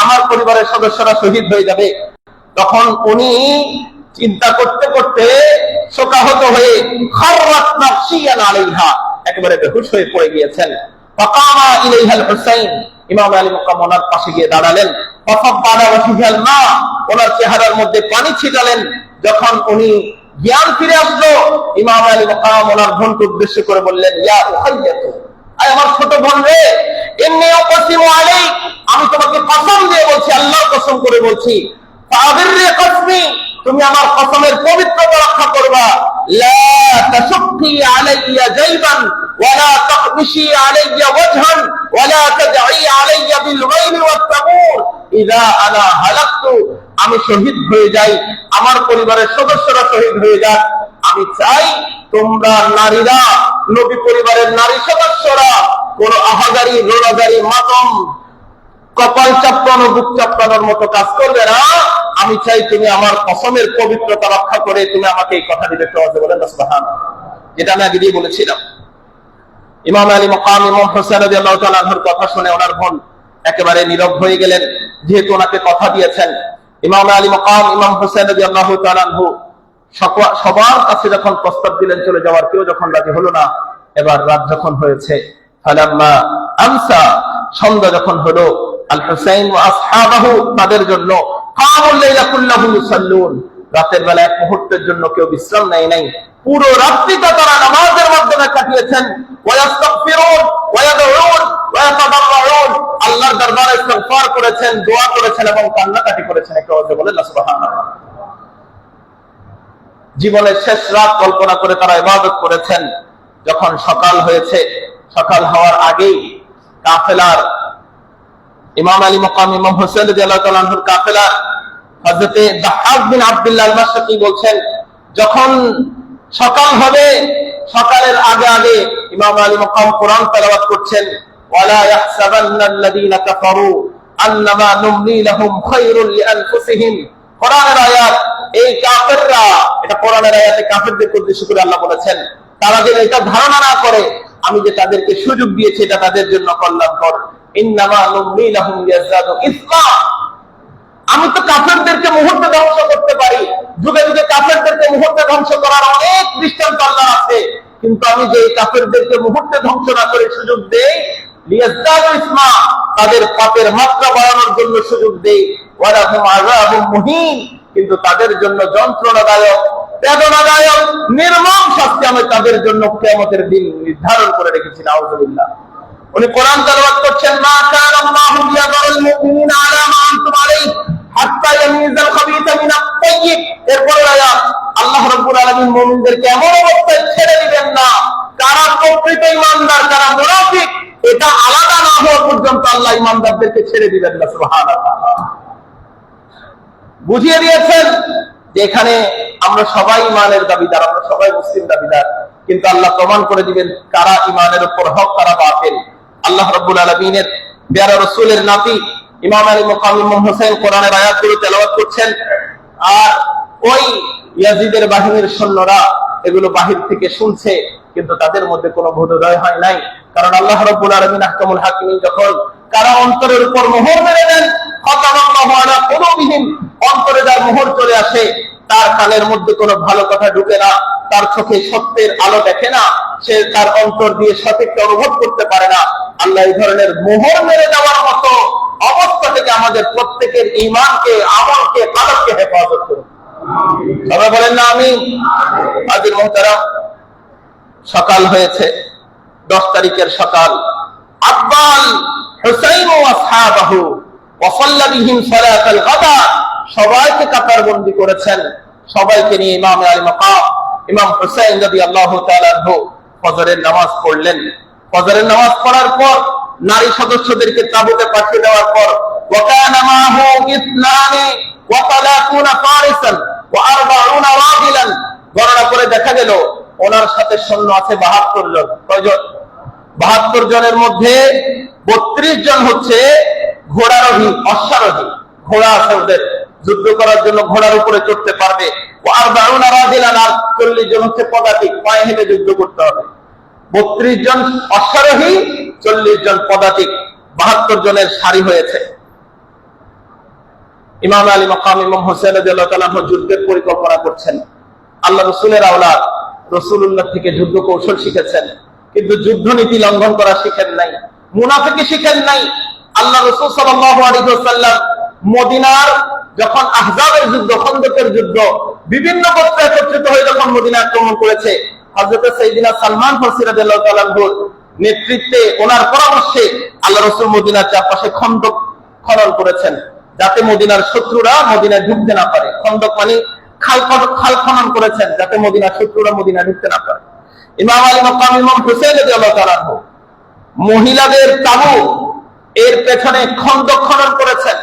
আমার পরিবারের সদস্যরা শহীদ হয়ে যাবে। তখন উনি চিন্তা করতে করতে শোকাহত হয়ে খাররাত নাফসিয়ান আলাইহা, একেবারে বেহুশ হয়ে পড়ে গিয়েছেন। ফাকামা ইলাইহাল হুসাইন, ইমাম আলী মাকাম ওনার পাশে গিয়ে দাঁড়ালেন। ফাফাদালা ওয়াজহাল মা, ওনার চেহারার মধ্যে পানি ছিটালেন। যখন উনি জ্ঞান ফিরে আসলো, ইমাম আলী মাকাম ওনার বোনকে উদ্দেশ্য করে বললেন, ইয়া উখাইয়াতু, আয় আমার ছোট বোন রে, ইন্নী উকসিমু আলাইক, আমি তোমাকে কসম দিয়ে বলছি, আল্লাহর কসম করে বলছি, ফাবিররি কসমি, তুমি আমার কসমের পবিত্রতা রক্ষা করবা। লা তাশুক্কি আলাইয়া জাইবান ওয়ালা তাকবিশি আলাইয়া ওয়াজহান ওয়ালা তাদঈ আলাইয়া বিল গায়বি ওয়াত তাবুর, ইযা আনা হালাকতু, আমি শহীদ হয়ে যাই, আমার পরিবারের সদস্যরা শহীদ হয়ে যাক, আমি চাই তোমরা নারীরা, নবী পরিবারের নারী সদস্যরা কোন আহাজারি, রোনাজারি, মাতম, কপাল চাপড়ানো, বুক চাপড়ানোর মতো কাজ করবে না। আমি চাই তুমি আমার কসমের পবিত্রতা রক্ষা করে তুমি আমাকে এই কথা দিবে। বলেন সুবহানাল্লাহ, যেটা আমি আগে দিয়ে বলেছিলাম। ইমাম আলী মাকাম ইমাম হোসেন রাদিয়াল্লাহু তাআলা আনহুর কথা শুনে ওনার বোন একেবারে নীরব হয়ে গেলেন, যেহেতু ওনাকে কথা দিয়েছেন। ইমাম আলী মাকাম ইমাম হোসেন রাদিয়াল্লাহু তাআলা আনহু সবার কাছে যখন প্রস্তাব দিলেন চলে যাওয়ার, কেউ যখন রাজি হলো না, এবার রাত যখন হয়েছে, ফালাম্মা আমসা, সন্ধ্যা যখন হলো, আল হুসাইন ওয়া আসহাবাহু, তাদের জন্য কামুল লাইলা কুল্লাহু ইউসাল্লুন, রাতের বেলা এক মুহূর্তের জন্য কেউ বিশ্রাম নেয় নাই, পুরো রাত্রিটা তারা নামাজের মাধ্যমে কাটিয়েছেন। ওয়া ইস্তাগফিরুন ওয়া ইয়াদউন ওয়া ইয়াতাদাররুন, আল্লাহর দরবারে ইস্তিগফার করেছেন, দোয়া করেছেন এবং কান্নাকাটি করেছেন। একটু বলেন সুবহানাল্লাহ। জীবনের শেষ রাত কল্পনা করে তারা ইবাদত করেছেন। যখন সকাল হয়েছে, সকাল হওয়ার আগেই কাফেলার ইমাম আলী মাকাম ইমাম হোসেন রাদিয়াল্লাহু তাআলা আনহুর কাফেলা, হযরতে দাহ্হাক বিন আব্দুল্লাহ আল-মাশরিকি বলছেন, যখন সকাল হবে, সকালের আগে আগে ইমাম আলী মাকাম কোরআন তেলাওয়াত করছেন, ওয়ালা ইয়াহসাবান্নাল্লাযীনা কাফারু আন্নামা নুমলি লাহুম খায়রুল লিআনফুসিহিম, কোরআনের আয়াত। এই কাফেররা, এটা কোরআনের আয়াতে কাফেরদেরকে উদ্দেশ্য করে আল্লাহ বলেছেন, তারা যেন এটা ধারণা না করে আমি যে তাদেরকে সুযোগ দিয়েছি এটা তাদের জন্য কল্যাণকর, ইন্নামা নুমলি লাহুম লিয়াজদাদু ইসমা। আমি তো কাফেরদেরকে মুহূর্তে ধ্বংস করতে পারি, যুগে যুগে কাফেরদেরকে মুহূর্তে ধ্বংস করার অনেক দৃষ্টান্ত আল্লাহ আছে, কিন্তু আমি যে কাফেরদেরকে মুহূর্তে ধ্বংস না করে সুযোগ দেই, লিয়াজদাদু ইসমা, তাদের পাপের মাত্রা বাড়ানোর জন্য সুযোগ দেই, ওয়া লাহুম আযাবুম মুহিন, কিন্তু তাদের জন্য যন্ত্রণাদায়ক, বেদনাদায়ক, নির্মম শাস্তি আমি তাদের জন্য কিয়ামতের দিন নির্ধারণ করে রেখেছি। নাউযুবিল্লাহ। উনি কোরআন তেলাওয়াত করছেন, মা কানা আল্লাহু লিয়াযারুল মুমিনিনা আলা মা আনতুম আলাইহি হাত্তা ইয়ামিজাল খাবিসা মিনাত তাইয়্যিব। এরপর আয়াত, আল্লাহ রাব্বুল আলামিন মুমিনদেরকে এমন অবস্থায় ছেড়ে দিবেন না, কারা প্রকৃত ঈমানদার কারা মুনাফিক এটা আলাদা না হওয়া পর্যন্ত আল্লাহ ঈমানদারদেরকে ছেড়ে দিবেন না। সুবহানাল্লাহ। বুঝিয়ে দিয়েছেন যে এখানে আমরা সবাই ঈমানের দাবিদার, আমরা সবাই মুসলিম দাবিদার, কিন্তু আল্লাহ প্রমাণ করে দিবেন কারা ঈমানের উপর হক, কারা বাতিল। আল্লাহ রাব্বুল আলামিনের প্যারা রাসূলের নাতি ইমাম আলী মাকাম ইমাম হোসেন কোরআনের আয়াতগুলো তেলাওয়াত করছেন, আর ওই ইয়াজিদের বাহিনীর সৈন্যরা এগুলো বাহির থেকে শুনছে, কিন্তু তাদের মধ্যে কোনো বোধোদয় হয় নাই। কারণ আল্লাহ রাব্বুল আলামিন আহকামুল হাকিমিন যখন কারা অন্তরের উপর মোহর মেরে দেন, খাতামাল্লাহু আলা কুলুবিহিম, অন্তরে যার মোহর চলে আসে, তার কানের মধ্যে কোনো ভালো কথা ঢুকে না, তার চোখে সত্যের আলো দেখে না, সে তার অন্তর দিয়ে সঠিকটা অনুভব করতে পারে না। আল্লাহ এই ধরনের মোহর মেরে দেওয়ার মতো অবস্থা থেকে আমাদের প্রত্যেকের ঈমানকে, আমলকে, কালবকে হেফাজত করুন। সবাই বলেন না আমিন। আজির মুহতারাম, সকাল হয়েছে, 10 তারিখের সকাল। আব্বাল হুসাইন ওয়া আসহাবাহু ওয়া সাল্লা বিহিম সালাতাল গাদা, সবাইকে কাতারবন্দি করেছেন, সবাইকে নিয়ে ইমাম আলী মাকাম ইমাম হুসাইন রাদিয়াল্লাহু তাআলা আনহু ফজরের নামাজ পড়লেন। ফজরের নামাজ পড়ার পর নারী সদস্যদেরকে তাঁবুতে পাঠিয়ে দেওয়ার পর ওয়া কানা মাহু ইসনানি ওয়া তালাতুনা ফারিসান ওয়া 40 রাজুলান, গণনা করে দেখা গেল ওনার সাথে সৈন্য আছে 72 জন। কয়জন? 72 জনের মধ্যে 32 জন হচ্ছে ঘোড়ারোহী, অশ্বারোহী, ঘোড়া আছে ওদের, যুদ্ধ করার জন্য ঘোড়ার উপরে চড়তে পারবে। ও 40 রাজুলান, আর 40 জন হচ্ছে পদাতিক, পায়ে হেঁটে যুদ্ধ করতে হবে। 32 জন অশ্বারোহী, 40 জন পদাতিক, 72 জনের সারি হয়েছে। ইমাম আলী মাকাম ইমাম হোসেন রাদিয়াল্লাহু তাআলা যুদ্ধের পরিকল্পনা করছেন। আল্লাহ রাসূলের আওলাদ, রাসূলুল্লাহ থেকে যুদ্ধ কৌশল শিখেছেন, কিন্তু যুদ্ধ নীতি লঙ্ঘন করা শিখেন নাই, মুনাফিকি শিখেন নাই। আল্লাহ রাসূল সাল্লাল্লাহু আলাইহি ওয়াসাল্লাম মদিনার যখন আহজাবের যুদ্ধ, খন্দকের যুদ্ধ, বিভিন্ন গোত্র একত্রিত হয়ে যখন মদিনা আক্রমণ করেছে, হযরত সাইয়্যিদিনা সালমান ফারসি রাদিয়াল্লাহু তাআলা আনহুর নেতৃত্বে, ওনার পরামর্শে আল্লাহ রাসূল মদিনার চারপাশে খন্দক খনন করেছেন, যাতে মদিনার শত্রুরা মদিনায় ঢুকতে না পারে। খন্দক মানে খাল খনন করেছেন, যাতে মদিনার শত্রুরা মদিনা ঢুকতে না পারে। ইমাম আলী মাকাম ইমাম হুসাইন রাদিয়াল্লাহু তাআলা আনহু মহিলাদের তাবু এর পেছনে খন্দক খনন করেছেন,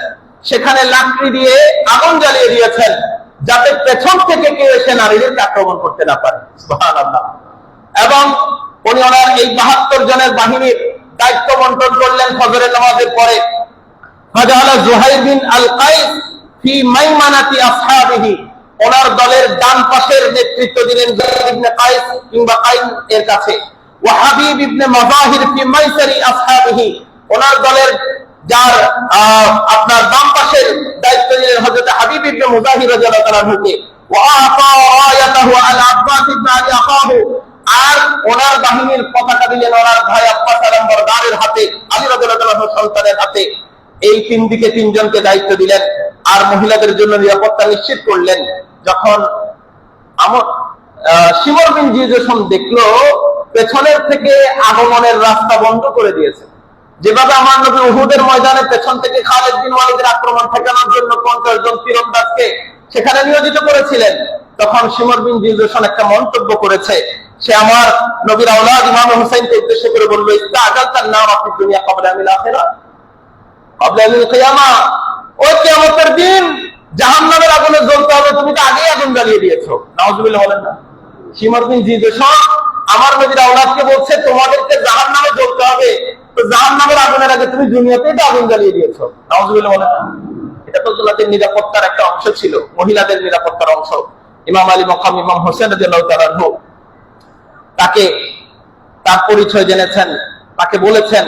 সেখানে লাকড়ি দিয়ে আগুন জ্বালিয়ে দিয়েছেন, যাতে পেছন থেকে কেউ এসে নারীদেরকে আক্রমণ করতে না পারে। সুবহানাল্লাহ। এবং উনি ওনার এই 72 জনের বাহিনীর দায়িত্ব বন্টন করলেন ফজরের নামাজের পরে। ফাজালা জুহাইর বিন আল কাইস ফি মাইমানাতি আসহাবিহি, ওনার দলের ডান পাশের নেতৃত্ব দিলেন জুহাইর ইবনে কাইস কিংবা কাইন এর কাছে। ওয়া হাবিব ইবনে মাযাহির ফি মাইসারি আসহাবিহি, ওনার দলের যার আপনার বাম পাশের দায়িত্ব দিলেন হযরত হাবিব ইবনে মুযাহির রাদিয়াল্লাহু তাআলা আনহুকে। ওয়া আতা রায়াতাহু আলা আব্বাস ইবনে আলী আখাহু, আর ওনার বাহিনীর পতাকা দিলেন ওনার ভাই আব্বাস আল-বরদারের হাতে, আলী রাদিয়াল্লাহু তাআলার সন্তানের হাতে। এই 3 দিকে 3 জনকে দায়িত্ব দিলেন, আর মহিলাদের জন্য নিরাপত্তা নিশ্চিত করলেন। যখন শিমর বিন জিজশম দেখলো পেছনের থেকে আগমনের রাস্তা বন্ধ করে দিয়েছে, যেভাবে আমার নবী উহুদের ময়দানে পেছন থেকে খালিদ বিন ওয়ালিদের আক্রমণ ঠেকানোর জন্য 50 জন তীরন্দাজকে সেখানে নিয়োজিত করেছিলেন, তখন শিমর বিন জিজশম একটা মন্তব্য করেছে। সে আমার নবীর আওলাদ ইমাম হুসাইনকে উদ্দেশ্য করে বলল, ইস্তাআজালতান নার ফি দুনিয়া ক্বাবলা আল আখিরাহ ক্বাবলা আল কিয়ামা, ওই কিয়ামতের দিন জাহান্নামের আগুনে জ্বলতে হবে, তুমি তো আগেই আগুন জ্বালিয়ে দিয়েছো। নাউযুবিল্লাহ বলেন না। শিমর বিন জিজশম আমার নবীর আওলাদকে বলছে তোমাদেরকে জাহান্নামে জ্বলতে হবে, তো জাহান্নামের আগুনের আগে তুমি দুনিয়াতেই তো আগুন জ্বালিয়ে দিয়েছো। নাউযুবিল্লাহ বলেন না। এটা তো তোমাদের নিরাপত্তার একটা অংশ ছিল, মহিলাদের নিরাপত্তার অংশ। ইমাম আলী মাকাম ইমাম হোসেন রাদিয়াল্লাহু তাআলা আনহু তাকে তার পরিচয় জেনেছেন, তাকে বলেছেন,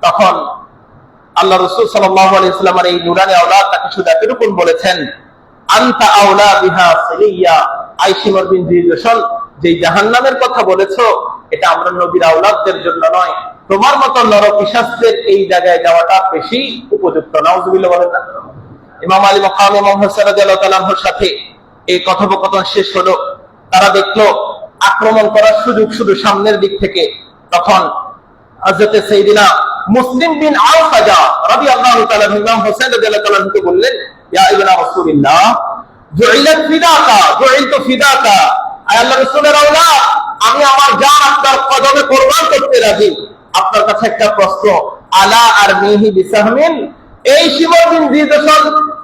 তখন আল্লাহ রাসূল সাল্লাল্লাহু আলাইহি ওয়াসাল্লামের এই নূরানী আওলাদ তাকে শুধু এতটুকু বলেছেন, আনতা আওলা বিহা সালিয়া, আইশিমর বিন জিদশন, যে জাহান্নামের কথা বলেছো এটা আমরা নবীর আওলাদদের জন্য নয়, তোমার মতো নরপিশাচদের এই জায়গায় যাওয়াটা বেশি উপযুক্ত। নাউযুবিল্লাহ বলেন না। ইমাম আলী মাকাম ইমাম হোসেন রাদিয়াল্লাহু তাআলা আনহুর সাথে এই কথোপকথন শেষ হলো। তারা দেখলো আক্রমণ করার সুযোগ শুধু সামনের দিক থেকে। তখন হযরত সাইয়্যিদিনা মুসলিম বিন আওফাজা রাদিয়াল্লাহু তাআলা ইমাম হোসেন রাদিয়াল্লাহু তাআলা আনহুকে বললেন, ইয়া ইবনা রাসূলিল্লাহ জুইলাত ফিদাকা জুইলতু ফিদাকা, আয় আল্লাহর রাসূলের আওলাদ, আমি আমার জান আপনার কদমে কুরবান করতে রাজি। আপনার কাছে একটা প্রশ্ন, আলা আরমিহি বিসাহমিন, এই শিমর বিন জিদশন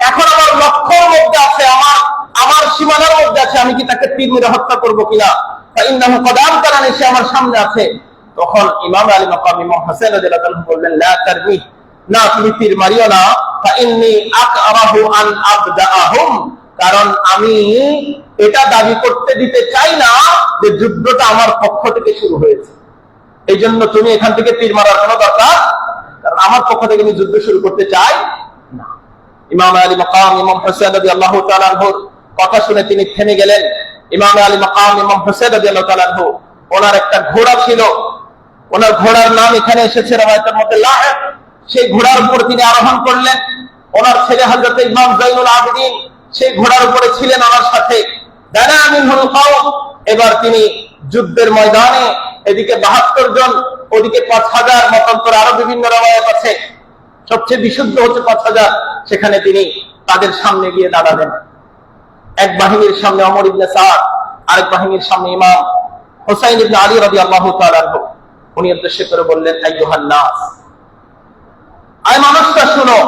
এখন আমার লক্ষ্যের মধ্যে আছে, আমার সীমানার মধ্যে আছে, আমি কি তাকে তীর মেরে হত্যা করবো কিনা? ফাইন্নাহু কদ আমকানানি, সে আমার সামনে আছে। তখন ইমাম আলী মাকাম ইমাম হোসেন রাদিয়াল্লাহু তাআলা বললেন, লা তারমি, না তুমি তীর মারিও না, ফাইন্নী আকরাহু আন আবদাআহুম, কারণ আমি এটা দাবি করতে দিতে চাই না যে যুদ্ধটা আমার পক্ষ থেকে শুরু হয়েছে। এই জন্য তুমি এখান থেকে তীর মারার কোনো দরকার, কারণ আমার পক্ষ থেকে আমি যুদ্ধ শুরু করতে চাই না। ইমাম আলী মাকাম ইমাম হোসেন রাদিয়াল্লাহু তাআলা আনহুর কথা শুনে তিনি থেমে গেলেন। ইমাম আলী মাকাম ইমাম হোসেন রাদিয়াল্লাহু তাআলা আনহু, ওনার একটা ঘোড়া ছিল, ওনার ঘোড়ার নাম এখানে এসেছে রওয়ায়াতের মধ্যে লাহিক। সেই ঘোড়ার উপর তিনি আরোহণ করলেন। ওনার ছেলে হযরত ইমাম যায়নুল আবেদিন সেই ঘোড়ার উপরে ছিলেন ওনার সাথে। দানা মিনহুল কওম, এবার তিনি যুদ্ধের ময়দানে, এদিকে ৭২ জন, ওদিকে ৫,০০০, মতান্তরে আরো বিভিন্ন রওয়ায়াত আছে, সবচেয়ে বিশুদ্ধ হচ্ছে ৫,০০০। সেখানে তিনি তাদের সামনে গিয়ে দাঁড়ালেন। এক বাহিনীর সামনে ওমর ইবনে সাদ, আরেক বাহিনীর সামনে ইমাম হুসাইন ইবনে আলী রাদিয়াল্লাহু তাআলা আনহু। উনি উদ্দেশ্য করে বললেন, আইয়ুহান নাস, আয় মানুষরা শুনো,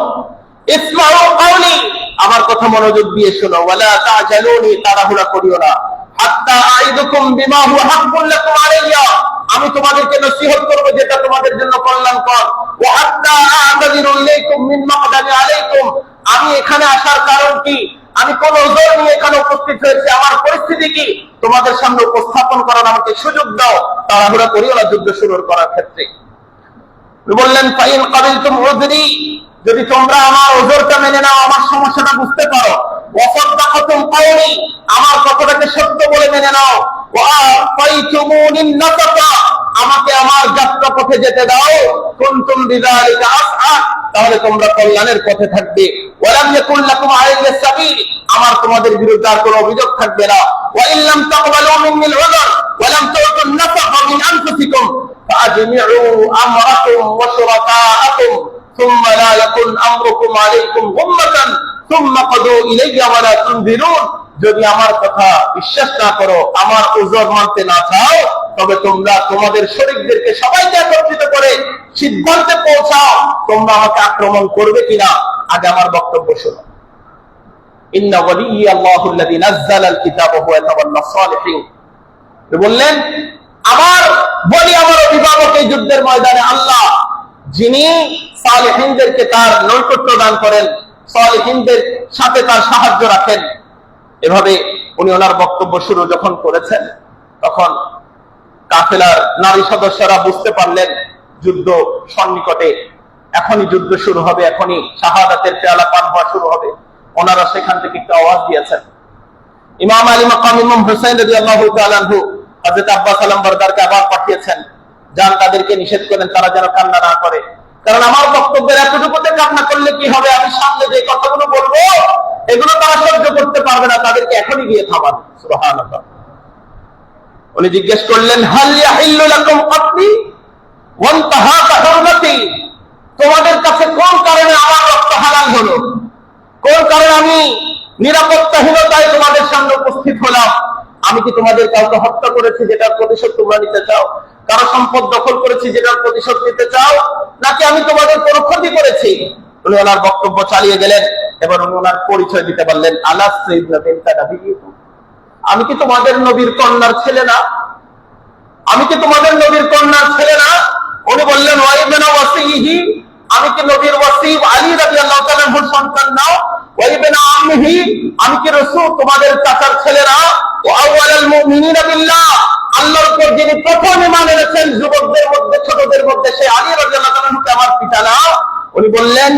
ইসমাউ কাওলি, আমার কথা মনোযোগ দিয়ে শুনো, ওয়ালা তাজালুনি, তাড়াহুড়া করিও না, হাত্তা আইদুকুম বিমা হুয়া হাক্কুন লাকুম আলাইয়া, আমি তোমাদেরকে নসিহত করব যেটা তোমাদের জন্য কল্যাণকর, ওয়া হাত্তা আ'তাযিরু ইলাইকুম মিন মাকদামি আলাইকুম, আমি এখানে আসার কারণ কি, আমি কোন ওজর নিয়ে এখানে উপস্থিত হয়েছি, আমার পরিস্থিতি কি, তোমাদের সামনে উপস্থাপন করার আমাকে সুযোগ দাও, তাড়াহুড়া করিও না যুদ্ধ শুরু করার ক্ষেত্রে। বললেন, ফাইন কাবিলতুম উযরি, যদি তোমরা আমার ওজরটা মেনে নাও, আমার সমস্যাটা বুঝতে পারো, ওয়াসাদদাকাতুম কাওলি, আমার কথাটাকে সত্য বলে মেনে নাও, ওয়া ফাইতুমুনিন নাসাতা, আমাকে আমার যাত্রা পথে যেতে দাও, কুনতুম বিযালিকা আসআদ, তাহলে তোমরা কল্যাণের পথে থাকবে, ওয়ালাম ইয়াকুল লাকুম আলাইয়া সাবিল, আমার তোমাদের বিরুদ্ধে আর কোনো অভিযোগ থাকবে না, ওয়া ইল্লাম তাকবালু মিন্নিল উযর ওয়ালাম তুতুন নাসাফা মিন আনফুসিকুম ফাআজমিউ আমরাকুম ওয়া শুরাকাআকুম ثم لا يكن امركم عليكم غمة ثم قضوا الي ولا تنذرون, যদি আমার কথা বিশ্বাস না করো, আমার উযর মানতে না চাও, তবে তোমরা তোমাদের শরীকদেরকে সবাইকে একত্রিত করে সিদ্ধান্তে পৌঁছাও তোমরা আমাকে আক্রমণ করবে কিনা। আগে আমার বক্তব্য শোনো। ইন্না ওয়ালিয়াল্লাহু আল্লাযী নাযালাল কিতাবা ওয়া ইয়াতাওয়াল্লাস সালিহিন, বললেন আমার বলি, আমার অভিভাবক এই যুদ্ধের ময়দানে আল্লাহ, যিনি সালেহিনদেরকে তার নৈকট্য দান করেন, সালেহিনদের সাথে তার সাহায্য রাখেন। এভাবে উনি ওনার বক্তব্য শুরু যখন করেছেন, তখন কাফেলার নারী সদস্যরা বুঝতে পারলেন যুদ্ধ সন্নিকটে, এখনই যুদ্ধ শুরু হবে, এখনই শাহাদাতের পেয়ালা পান হওয়া শুরু হবে। ওনারা সেখান থেকে একটা আওয়াজ দিয়েছেন। ইমাম আলী মাকাম ইমাম হুসাইন রাদিয়াল্লাহু তাআলা আনহু হযরত আব্বাস আলমবরদারকে আবার পাঠিয়েছেন, যান তাদেরকে নিষেধ করেন তারা যেন কান্না না করে, কারণ আমার বক্তব্যের এতটুকুতে কান্না করলে কি হবে, আমি সামনে যে কথাগুলো বলবো এগুলো তারা সহ্য করতে পারবে না, তাদেরকে এখনই গিয়ে থামান। সুবহানাল্লাহ। উনি জিজ্ঞেস করলেন, হাল ইয়াহিল্লু লাকুম কতলি ওয়া ইনতাহাকা হুরমাতি, তোমাদের কাছে কোন কারণে আমার রক্ত হালাল হলো, কোন কারণে আমি নিরাপত্তাহীনতায় তোমাদের সামনে উপস্থিত হলাম, আমি কি তোমাদের কাউকে হত্যা করেছি যেটার প্রতিশোধ তোমরা নিতে চাও, কারো সম্পদ দখল করেছি যেটার প্রতিশোধ নিতে চাও, নাকি আমি তোমাদের কোনো ক্ষতি করেছি? উনি ওনার বক্তব্য চালিয়ে গেলেন। এবার উনি ওনার পরিচয় দিতে পারলেন, আলাস্তু ইবনা বিনতা নাবিয়্যিকুম, আমি কি তোমাদের নবীর কন্যার ছেলে না, আমি কি তোমাদের নবীর কন্যার ছেলে না? উনি বললেন, ওয়া ইবনা ওয়াসিহি, আমি কি নবীর ওয়াসি আলী রাদিয়াল্লাহু তাআলা আনহুর সন্তান না? ওয়া ইবনা আম্মিহি, আমি কি রাসূল তোমাদের চাচার ছেলে না? ওয়া আউয়ালুল মুমিনিনা বিল্লাহ, আল্লাহর উপর যিনি প্রথম ঈমান এনেছেন যুবকদের মধ্যে ছোটদের মধ্যে, সেই আলী রাদিয়াল্লাহু তাআলা আনহুকে আমার পিতা না? উনি বললেন,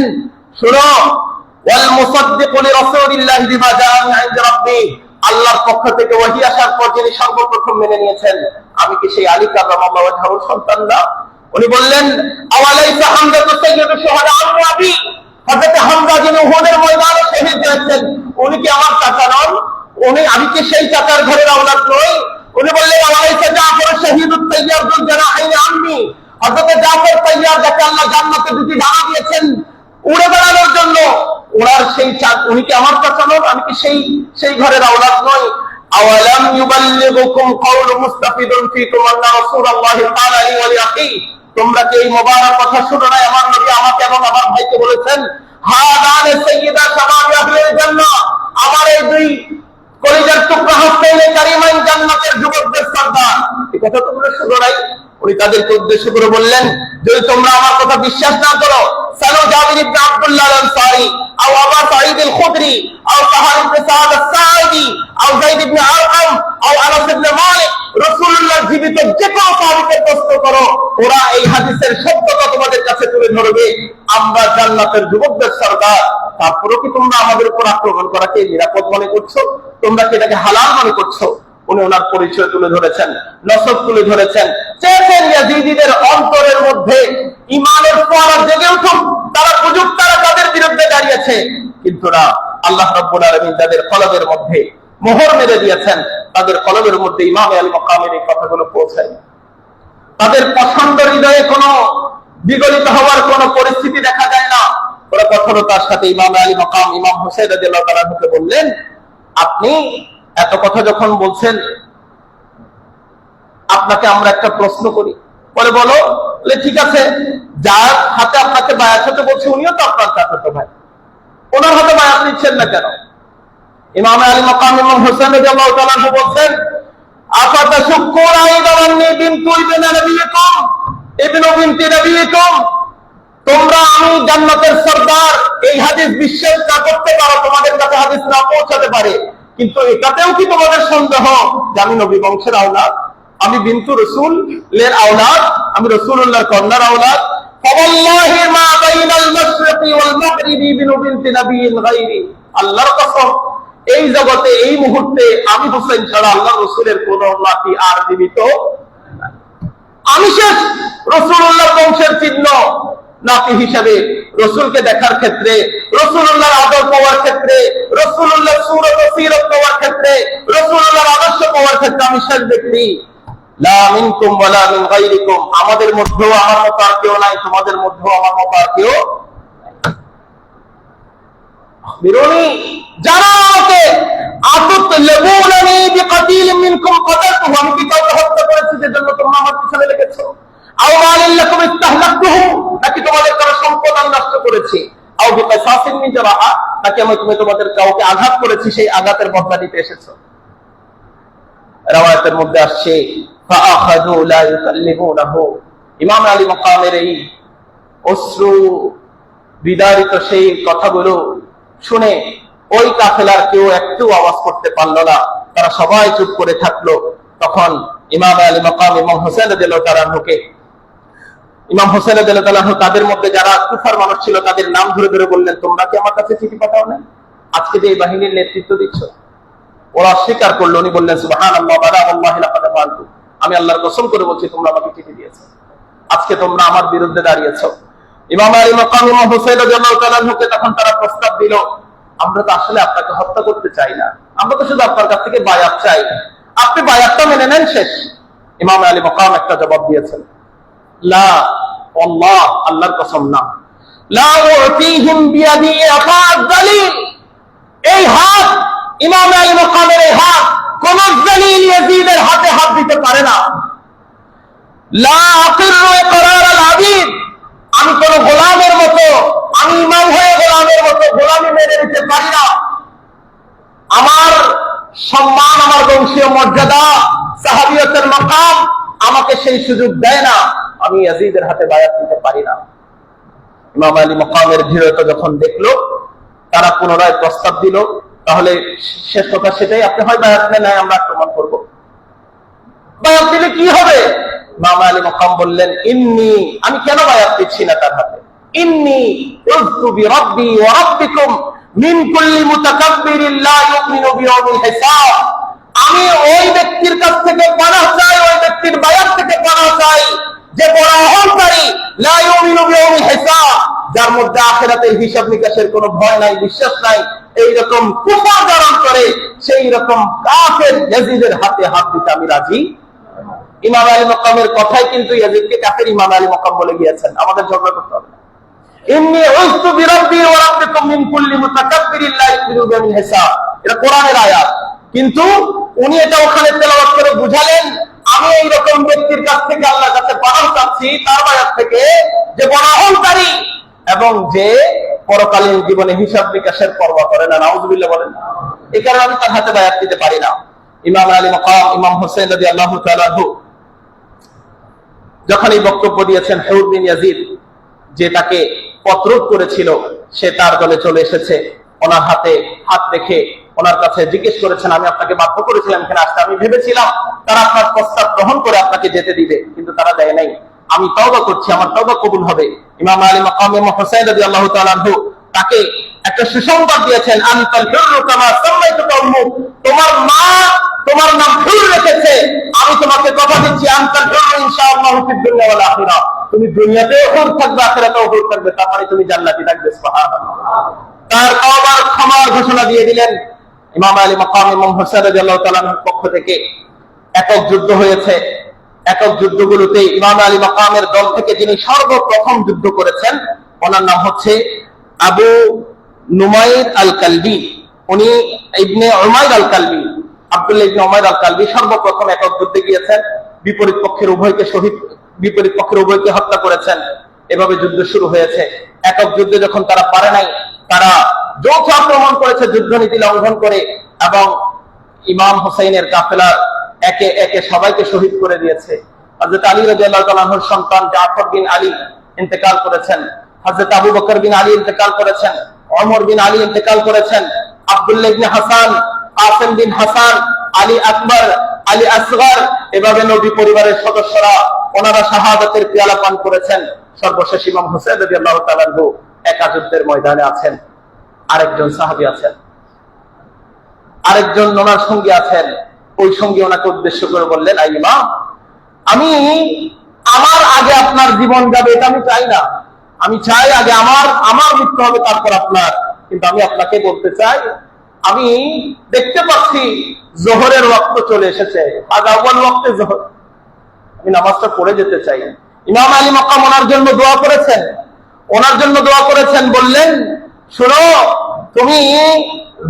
শোনো, ওয়াল মুসাদ্দিকু লিরাসূলিল্লাহি বিমা জাআ মিন ইনদি রাব্বি, আল্লাহর পক্ষ থেকে ওহী আসার পর যিনি সর্বপ্রথম মেনে নিয়েছেন, আমি কি সেই আলী কাররামাল্লাহু ওয়াজহার সন্তান না? উনি বললেন, আওয়ালাইসা হামজাতু সাইয়্যিদু শুহাদা আবি, হযরত হামজা যিনি উহুদের ময়দানে শহীদ হয়েছেন, উনি কি আমার চাচা নন? আমি কি সেই চাচার ঘরের আওলাদ নই? উনি বললেন, আওয়ালাইসা জাফর শহীদুত তাইয়ারুল জানাহিন আম্মি, হযরত জাফর তাইয়ার যাকে আল্লাহ জান্নাতে দুটি ডানা দিয়েছেন উড়ে বেড়ানোর জন্য, ওনার সেই উনি কি আমার চাচা নন? আমি কি সেই ঘরের আওলাদ নই? আওয়ালাম ইউবাল্লিগুকুম কাউলু মুস্তাফিদুন ফিকুম আন্না রাসূলুল্লাহি তাআলা আলী ওয়া আখি, তোমরা কি এই মোবারক কথা শুনো না? আমার নবী আমাকে এবং আমার ভাইকে বলেছেন, হাদান সাইয়্যিদা শাবাবি আহলিল জান্নাহ, আমার এই দুই কলিজার টুকরা হাসাইনে কারিমাইন জান্নাতের যুবকদের সর্দার। এই কথা তোমরা শুনো নাই? উনি তাদেরকে উদ্দেশ্য করে বললেন, যদি তোমরা আমার কথা বিশ্বাস না করো, সালো জাবির ইবনে আব্দুল্লাহ আল-আনসারী আও আবু সাঈদ আল-খুদরি আও সাহাল ইবনে সাদ আস-সাঈদি আও যায়েদ ইবনে আরকাম আও আনাস ইবনে মালিক, রাসূলুল্লাহর জীবিত যে কোনো সাহাবীকে প্রশ্ন করো, ওরা এই হাদিসের সত্যতা তোমাদের কাছে তুলে ধরবে। আমরা জান্নাতের যুবকদের সর্দার, তারপরেও কি তোমরা আমাদের উপর আক্রমণ করাকে নিরাপদ মনে করছো? তোমরা কি এটাকে হালাল মনে করছো? উনি ওনার পরিচয় তুলে ধরেছেন, নসব তুলে ধরেছেন, চেয়েছেন ইয়াজিদিদের অন্তরের মধ্যে ঈমানের ফোয়ারা জেগে উঠুক, তারা বুঝুক তারা তাদের বিরুদ্ধে দাঁড়িয়েছে। কিন্তু না, আল্লাহ রাব্বুল আলামিন তাদের কলবের মধ্যে মোহর মেরে দিয়েছেন, তাদের কলবের মধ্যে ইমাম আলী মাকামের এই কথাগুলো পৌঁছায়। তাদের পছন্দ হৃদয়ে কোনো বিগলিত হওয়ার কোনো পরিস্থিতি দেখা যায় না। ওরা কঠোরতার সাথে ইমাম আলী মাকাম ইমাম হুসাইন রাদিয়াল্লাহু তাআলা আনহুকে বললেন, আপনি এত কথা যখন বলছেন, আপনাকে আমরা একটা প্রশ্ন করি। পরে বলো, বলে ঠিক আছে, যার হাতে আপনাকে বায়াত হতে বলছে উনিও তো আপনার চাচাতো ভাই, ওনার হাতে বায়াত নিচ্ছেন না কেন? ইমাম আলী মাকাম ইমাম হুসাইন রাদিয়াল্লাহু তাআলা আনহু বলছেন, আফাতাশুক্কুনা ইদাওয়ান্নি বিনতু ইবনে নবিয়িকুম ইবনু বিনতি নবিয়িকুম, তোমরা আমি জান্নাতের সর্দার এই হাদিস বিশ্বাস না করতে পারো, তোমাদের কাছে হাদিস না পৌঁছাতে পারে, কিন্তু এটাতেও কি তোমাদের সন্দেহ যে আমি নবী বংশের আওলাদ, আমি বিনতু রাসূলের আওলাদ, আমি রাসূলুল্লাহর কন্যার আওলাদ? ফাওয়াল্লাহি মা বাইনাল মাশরিকি ওয়াল মাগরিবি বিনু বিনতি নবিয়্যিন গায়রি, আল্লাহর কসম, এই জগতে এই মুহূর্তে আমি হুসাইন ছাড়া আল্লাহর রাসূলের কোন নাতি আর জীবিত নাই। আমি শেষ রাসূলুল্লাহর বংশের চিহ্ন নাতি হিসাবে রাসূলকে দেখার ক্ষেত্রে, রাসূলুল্লাহর আদর পাওয়ার ক্ষেত্রে, রাসূলুল্লাহর সূরত ও সিরত পাওয়ার ক্ষেত্রে, রাসূলুল্লাহর আদর্শ পাওয়ার ক্ষেত্রে আমি শেষ ব্যক্তি। লা মিনকুম ওয়ালা মিন গায়রিকুম, আমাদের মধ্যেও আমার মত আর কেউ নাই, তোমাদের মধ্যেও আমার মত আর কেউ বিরোনি। যারা আমাকে আতুতলাবুনানি বিকাতিল মিনকুম কাতালতুহু, আমি কি কাউকে হত্যা করেছি যে জন্য তোমরা আমার পিছনে লেগেছো? আও মালিল্লাকুম ইস্তাহলাকতুহু, নাকি তোমাদের কারো সম্পদ আমি নষ্ট করেছি? আও বিকাসাসিন মিন জারাহা, নাকি আমি তোমাদের কাউকে আঘাত করেছি, সেই আঘাতের বদলা নিতে এসেছো? রাওয়ায়াতের মধ্যে আসছে, ফাআখাযু লা ইউকাল্লিমুনাহু, ইমাম আলী মাকামের এই অশ্রু বিদারিত সেই কথাগুলো শুনে ওই কাফেলার কেউ একটু আওয়াজ করতে পারলো না, তারা সবাই চুপ করে থাকলো। তখন ইমাম আলী মাকাম ইমাম হুসাইন রাদিয়াল্লাহু তাআলা আনহুকে, ইমাম হুসাইন রাদিয়াল্লাহু তাআলা আনহু তাদের মধ্যে যারা কুফার মানুষ ছিল তাদের নাম ধরে ধরে বললেন, তোমরা কি আমার কাছে চিঠি পাঠাও না? আজকে যে এই বাহিনীর নেতৃত্ব দিচ্ছ? ওরা অস্বীকার করলো। উনি বললেন, সুবহানাল্লাহ বালাল্লাহি লাকাদ ফাআলতু, আমি আল্লাহর কসম করে বলছি তোমরা আমাকে চিঠি দিয়েছো, আজকে তোমরা আমার বিরুদ্ধে দাঁড়িয়েছো। ইমাম আলী মাকাম ইমাম হুসাইন রাদিয়াল্লাহু তাআলা আনহুকে তখন তারা প্রস্তাব দিল, আমরা তো আসলে আপনাকে হত্যা করতে চাই না, আমরা তো শুধু আপনার কাছ থেকে বায়াত চাই, আপনি বায়াতটা মেনে নেন, শেষ। ইমাম আলী মাকাম একটা জবাব দিয়েছেন, লা আল্লাহ, আল্লাহর কসম না, লা উতিহিম বিয়াদি আফাদ যালিল, এই হাত, ইমাম আলী মাকামের এই হাত কোন যালিল ইয়াজিদের হাতে হাত দিতে পারে না। লা আকিরু ইকরার আল আবিদ, আমি কোন গোলামের মতো, আমি ইমাম হয়ে গোলামের মতো গোলামি মেনে নিতে পারি না। আমার সম্মান, আমার বংশীয় মর্যাদা, সাহাবিয়তের মাকাম আমাকে সেই সুযোগ দেয় না, আমি ইয়াজিদের হাতে বায়াত নিতে পারি না। ইমাম আলী মাকামের দৃঢ়তা যখন দেখলো, তারা পুনরায় প্রস্তাব দিল, তাহলে শেষ কথা সেটাই, আপনি হয় বায়াত নেন, আমরা আক্রমণ করবো। বায়াত দিলে কি হবে? ইমাম আলী মাকাম বললেন, ইন্নী, আমি কেন বায়াত দিচ্ছি না তার হাতে? ইন্নী উযতু বিরাব্বি ওয়া রাব্বিকুম মিন কুল্লি মুতাকাব্বিরিন লা ইউমিনু বিয়াউমিল হিসাব। আমি ওই ব্যক্তির কাছ থেকে পানাহ চাই, ওই ব্যক্তির বায়াত থেকে পানাহ চাই যে বড় অহংকারী, লা ইউমিনু বিয়াউমিল হিসাব, যার মধ্যে আখিরাতের হিসাব নিকাশের কোনো ভয় নাই, বিশ্বাস নাই, এইরকম কুফর ধারণ করে সেই রকম কাফের ইয়াজিদের হাতে হাত দিতে আমি রাজি। ইমাম আলী মাকামের কথাই কিন্তু ইয়াজিদকে কাফের ইমাম আলী মাকাম বলে গিয়েছেন। আমাদের ঝগড়া করতে হবে না। ইন্নী উযতু বিরাব্বি ওয়া রাব্বিকুম মিন কুল্লি মুতাকাব্বিরিন লা ইউমিনু বিয়াউমিল হিসাব, এটা কোরআনের আয়াত। কিন্তু উনি এটা ওখানে তেলাওয়াত করে বুঝালেন, আমি এই রকম ব্যক্তির কাছ থেকে আল্লাহর কাছে পানাহ চাচ্ছি, তার বায়াত থেকে, যে বড় অহংকারী এবং যে পরকালীন জীবনে হিসাব নিকাশের পরোয়া করে না। নাউযুবিল্লাহ বলেন। এই কারণে আমি তার হাতে বায়াত দিতে পারি না। ইমাম আলী মাকাম ইমাম হোসেন রাদিয়াল্লাহু তাআলা আনহু যখন এই বক্তব্য দিয়েছেন, হুর বিন ইয়াজিদ যে তাকে পত্রোধ করেছিল, সে তার দলে চলে এসেছে। ওনার হাতে হাত রেখে ওনার কাছে জিজ্ঞেস করেছেন, আমি আপনাকে বাধ্য করেছিলাম এখানে আসতে, আমি ভেবেছিলাম তারা আপনার প্রস্তাব গ্রহণ করে আপনাকে যেতে দিবে, কিন্তু তারা দেয় নাই। আমি তওবা করছি, আমার তওবা কবুল হবে। ইমাম আলী মাকাম ইমাম হোসেন রাদিয়াল্লাহু তাআলা আনহু তাকে একটা সুসংবাদ দিয়েছেন, আনতাল হুররু কামা সাম্মাইতুকা উম্মুক, তোমার মা তোমার নাম হুর রেখেছে, আমি তোমাকে কথা দিচ্ছি, আনতাল হুররু ইনশাআল্লাহু ফিদ দুনিয়া ওয়াল আখিরাহ, তুমি দুনিয়াতেও হুর থাকবে, আখিরাতেও হুর থাকবে, তারপরে তুমি জান্নাতি থাকবে। সুবহানাল্লাহ। তার তওবার ক্ষমার ঘোষণা দিয়ে দিলেন। ইমাম আলী মাকাম ইমাম হোসেন রাদিয়াল্লাহু তাআলা আনহুর পক্ষ থেকে একক যুদ্ধ হয়েছে। একক যুদ্ধগুলোতে ইমাম আলী মাকামের দল থেকে যিনি সর্বপ্রথম যুদ্ধ করেছেন, ওনার নাম হচ্ছে আবু নুমাইর আল কালবি। উনি ইবনে উমাইর আল কালবি, আব্দুল্লাহ ইবনে উমাইর আল কালবি সর্বপ্রথম একক যুদ্ধে গিয়েছেন। বিপরীত পক্ষের উভয়কে হত্যা করেছেন। এভাবে যুদ্ধ শুরু হয়েছে। একক যুদ্ধে যখন তারা পারে নাই, তারা যৌথ আক্রমণ করেছে যুদ্ধনীতি লঙ্ঘন করে, এবং ইমাম হোসেনের কাফেলার একে একে সবাইকে শহীদ করে দিয়েছে। হযরত আলী রাদিয়াল্লাহু তাআলা আনহুর সন্তান জাফর বিন আলী ইন্তেকাল করেছেন, হযরত আবু বকর বিন আলী ইন্তেকাল করেছেন, ওমর বিন আলী ইন্তেকাল করেছেন, আব্দুল্লাহ ইবনে হাসান, কাসিম বিন হাসান, আলী আকবর, আলী আসগর, এভাবে নবী পরিবারের সদস্যরা ওনারা শাহাদাতের পেয়ালা পান করেছেন। সর্বশেষ ইমাম হোসেন রাদিয়াল্লাহু তাআলা আনহু একা যুদ্ধের ময়দানে আছেন। আরেকজন সাহাবী আছেন, আরেকজন ওনার সঙ্গী আছেন। ওই সঙ্গী ওনাকে উদ্দেশ্য করে বললেন, আই ইমাম, আমি আমার আগে আপনার জীবন যাবে এটা আমি চাই না, আমি চাই আগে আমার মৃত্যু হবে, তারপর আপনার। কিন্তু আমি আপনাকে বলতে চাই, আমি দেখতে পাচ্ছি জোহরের ওয়াক্ত চলে এসেছে, আজ আউয়াল ওয়াক্তে জোহর, আমি নামাজটা পড়ে যেতে চাই। ইমাম আলী মাকাম ওনার জন্য দোয়া করেছেন, বললেন, শোনো, তুমি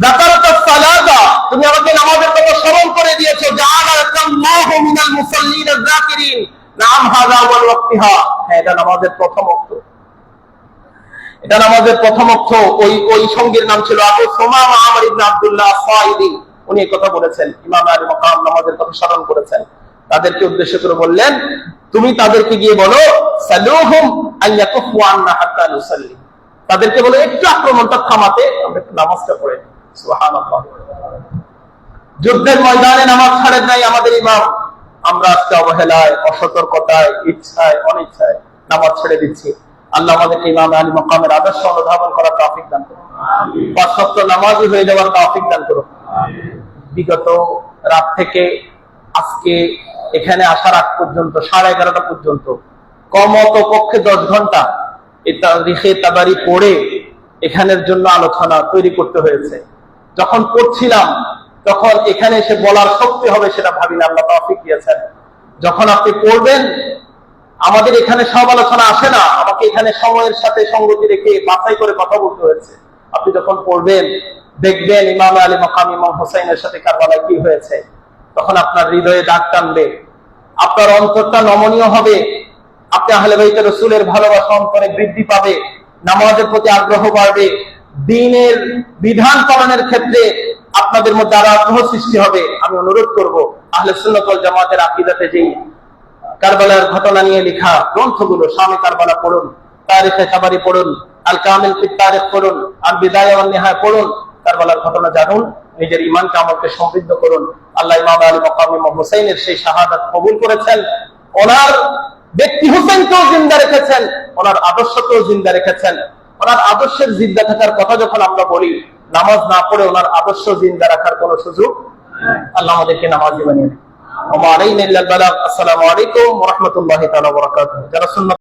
যাকারাতাস সালাতা, তুমি আমাকে নামাজের কথা স্মরণ করে দিয়েছো, জাআলাকাল্লাহু মিনাল মুসাল্লিন আয-যাকিরিন, নাম হাযা ওয়াল ওয়াক্তিহা, হ্যাঁ এটা নামাজের প্রথম ওয়াক্ত, এটা নামাজের প্রথম ওয়াক্ত। ওই সঙ্গীর নাম ছিল আবু সুমামা আমর ইবনে আব্দুল্লাহ আস-সাঈদি। উনি এই কথা বলেছেন, ইমাম আলী মাকাম নামাজের কথা স্মরণ করেছেন। তাদেরকে উদ্দেশ্য করে বললেন, তুমি তাদেরকে গিয়ে বলো, সালুহুম আইয়াকুফু আন্না হাত্তা নুসাল্লি, তাদেরকে বলে একটু আক্রমণটা থামাতে, আমরা একটু নামাজটা পড়ে। সুবহানাল্লাহ। যুদ্ধের ময়দানে নামাজ ছাড়েন নাই আমাদের ইমাম। আমরা আজকে অবহেলায়, অসতর্কতায়, ইচ্ছায়, অনিচ্ছায় নামাজ ছেড়ে দিচ্ছি। আল্লাহ আমাদেরকে ইমাম আলী মাকামের আদর্শ অনুধাবন করার তৌফিক দান করুন, পাঁচ ওয়াক্ত নামাজি হয়ে যাওয়ার তৌফিক দান করুন। বিগত রাত থেকে আজকে এখানে আসার আগ পর্যন্ত 11:30 পর্যন্ত কমত পক্ষে 10 ঘন্টা এই তারিখে তাবারি পড়ে এখানের জন্য আলোচনা তৈরি করতে হয়েছে। যখন পড়ছিলাম তখন এখানে এসে বলার শক্তি হবে সেটা ভাবি না, আল্লাহ তৌফিক দিয়েছেন। যখন আপনি পড়বেন, আমাদের এখানে সব আলোচনা আসে না, আমাকে এখানে সময়ের সাথে সঙ্গতি রেখে বাছাই করে কথা বলতে হয়েছে। আপনি যখন পড়বেন, দেখবেন ইমাম আলী মাকাম ইমাম হোসেনের সাথে কারবালায় কি হয়েছে, তখন আপনার হৃদয়ে দাগ টানবে, আপনার অন্তরটা নমনীয় হবে, আপনি আহলে বাইত রাসূলের ভালোবাসা অন্তরে বৃদ্ধি পাবে, নামাজের প্রতি আগ্রহ বাড়বে, দ্বীনের বিধান পালনের ক্ষেত্রে আপনাদের মধ্যে আরো আগ্রহ সৃষ্টি হবে। আমি অনুরোধ করব, আহলে সুন্নাত ওয়াল জামাতের আকীদাতে যেই কারবালার ঘটনা নিয়ে লেখা গ্রন্থগুলো, শামে কারবালা পড়ুন, তারিখে তাবারি পড়ুন, আল কামিল ফি তারিখ পড়ুন, আল বিদায়া ওয়ান নিহায়া পড়ুন, কারবালার ঘটনা জানুন, নিজের ঈমানকে আমলকে সমৃদ্ধ করুন। আল্লাহ ইমাম আলী মাকাম ইমাম হোসেনের সেই শাহাদাত কবুল করেছেন। ওনার ব্যক্তি হুসেনকেও জিন্দা রেখেছেন, ওনার আদর্শকেও জিন্দা রেখেছেন। ওনার আদর্শের জিন্দা থাকার কথা যখন আমরা বলি, নামাজ না পড়ে ওনার আদর্শ জিন্দা রাখার কোন সুযোগ। আল্লাহ আমাদেরকে নামাজি বানিয়ে দেন। আসসালামু আলাইকুম ওয়া রাহমাতুল্লাহি তাআলা ওয়া বারাকাতুহু। যারা সুন্নাত